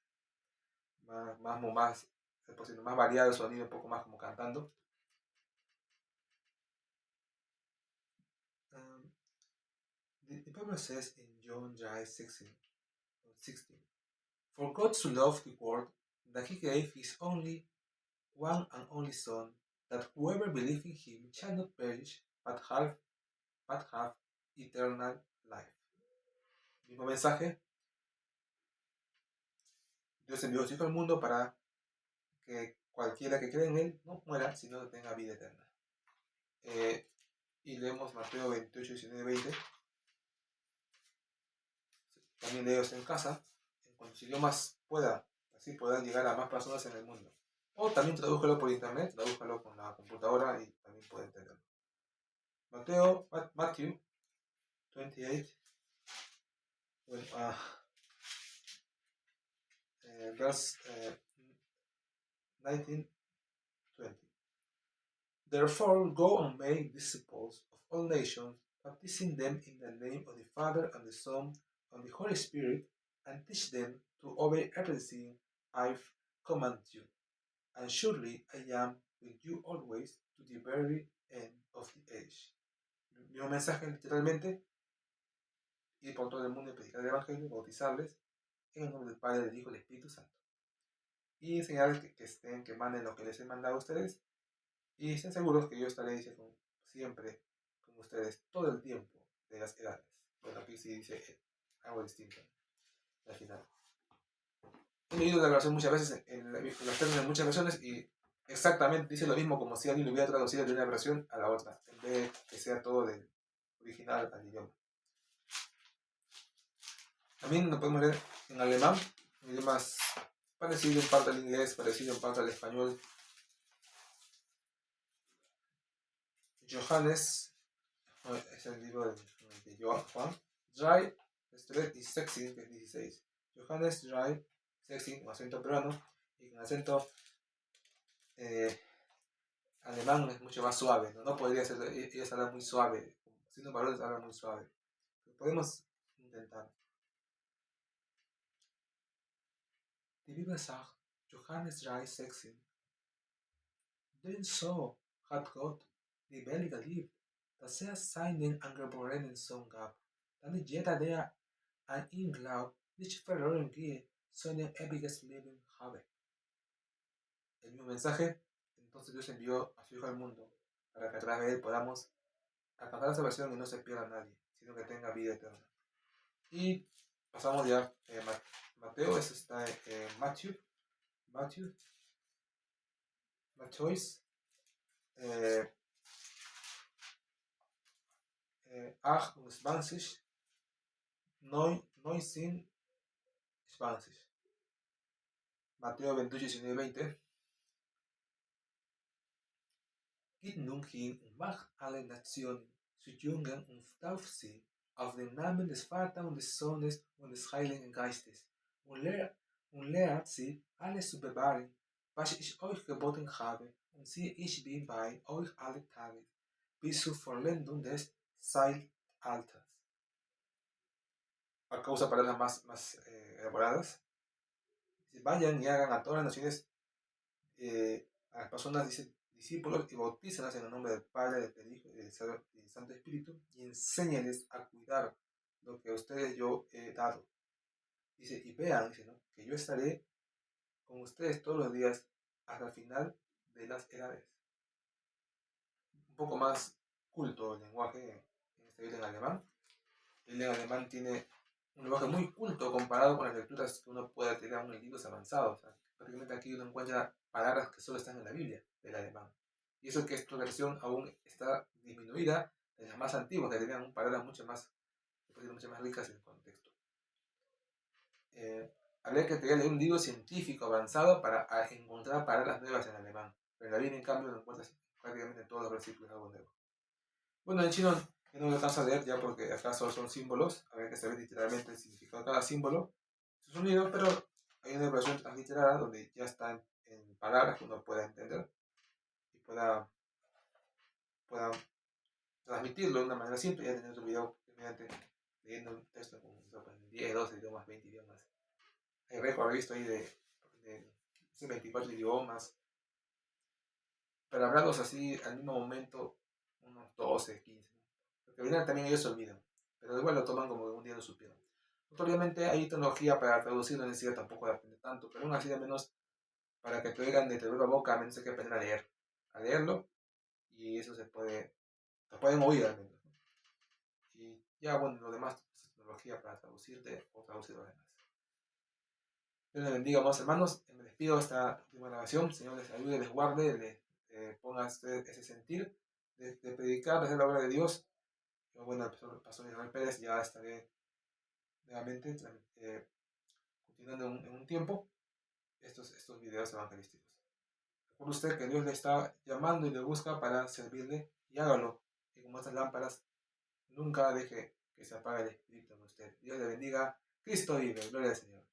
variado el sonido, un poco más como cantando. The Bible says in John 3:16, for God so loved the world that he gave his only one and only Son, that whoever believes in him shall not perish, but have eternal life. Mismo mensaje. Dios envió a su Hijo al mundo para que cualquiera que cree en él no muera, sino que tenga vida eterna. Y leemos Mateo 28, 19, 20. También leo esto en casa, en cuantos idiomas pueda, así puedan llegar a más personas en el mundo. O también tradújalo por internet, tradújalo con la computadora y también puede entenderlo. Matthew 28, verse 19, 20. Therefore go and make disciples of all nations, baptizing them in the name of the Father and the Son and the Holy Spirit, and teach them to obey everything I've commanded you. And surely I am with you always to the very end of the age. El mismo mensaje literalmente: ir por todo el mundo y predicar el Evangelio, bautizarles en el nombre del Padre, del Hijo y del Espíritu Santo. Y enseñarles que manden lo que les he mandado a ustedes. Y estén seguros que yo estaré siempre con ustedes todo el tiempo, de las edades. Bueno, aquí sí dice algo distinto al final. He leído la versión muchas veces en los términos en muchas versiones y exactamente dice lo mismo como si alguien lo hubiera traducido de una versión a la otra, en vez de que sea todo del original al idioma. También lo podemos leer en alemán, un idioma parecido en parte al inglés, parecido en parte al español. Johannes, es el libro de Juan, 3, 16, que es 16. Johannes 3, 16, con acento peruano, y con acento alemán es mucho más suave, no podría ser, ellos hablan muy suave, siendo valores hablan muy suave. Podemos intentar. Die Bibel sagt, Johannes 3, 16, denn so hat Gott die Welt geliebt, dass seinen angeborenen Sohn gab, damit jeder, der an ihn glaubt, nicht verloren gehe, sondern ewiges Leben habe. El mismo mensaje, entonces Dios envió a su Hijo al mundo, para que a través de él podamos alcanzar la salvación y no se pierda a nadie, sino que tenga vida eterna. Y pasamos ya a Mateo, eso está en Matthew, 28, 28, 19, 20. Mateo 28, 19, 20. Geht nun hin und macht alle Nationen zu Jüngern und tauft sie auf den Namen des Vaters und des Sohnes und des Heiligen Geistes und lehrt sie, alles zu bewahren, was ich euch geboten habe, und siehe, ich bin bei euch alle Tage, bis zur Vollendung des Zeitalters. Acá usa palabras más elaboradas. Vayan y hagan a todas las naciones, a las personas, dice, discípulos, y bautízalas en el nombre del Padre, del Hijo y del Santo Espíritu, y enséñales a cuidar lo que a ustedes yo he dado. Dice, y vean, dice, ¿no?, que yo estaré con ustedes todos los días hasta el final de las edades. Un poco más culto el lenguaje en este video en alemán. El en alemán tiene un lenguaje muy culto comparado con las lecturas que uno puede tener aún en libros avanzados. O sea, prácticamente aquí uno encuentra palabras que solo están en la Biblia del alemán. Y eso que esta versión aún está disminuida de las más antiguas, que tenían palabras mucho más ricas en el contexto. Habría que leer un libro científico avanzado para encontrar palabras nuevas en alemán. Pero en la Biblia, en cambio, lo encuentras prácticamente en todos los versículos algo nuevo. Bueno, en chino no me alcanza a leer ya porque acá solo son símbolos. Habría que saber literalmente el significado de cada símbolo, su sonido, pero hay una versión transliterada donde ya está en palabras que uno pueda entender y pueda transmitirlo de una manera simple. Ya tener otro video mediante leyendo un texto con 10, 12 idiomas, 20 idiomas. Hay récord visto ahí de 24 idiomas, pero hablarlos así al mismo momento, unos 12, 15. Porque al final también ellos se olvidan, pero igual lo toman como que un día lo supieron. Obviamente hay tecnología para traducir, no necesita tampoco de aprender tanto, pero aún así al menos para que te oigan de te la boca, al menos hay que aprender a leerlo, y eso lo pueden oír al menos, ¿no? Y ya bueno, lo demás es tecnología para traducirte o traducir lo demás. Dios les bendiga, amados hermanos. Me despido de esta última grabación. Señor les ayude, les guarde, les ponga ese sentir de predicar desde la obra de Dios. Yo, bueno, el pastor Israel Pérez, ya estaré nuevamente continuando en un tiempo estos videos evangelísticos. Recuerde usted que Dios le está llamando y le busca para servirle, y hágalo. Y como estas lámparas, nunca deje que se apague el espíritu en usted. Dios le bendiga. Cristo vive. Gloria al Señor.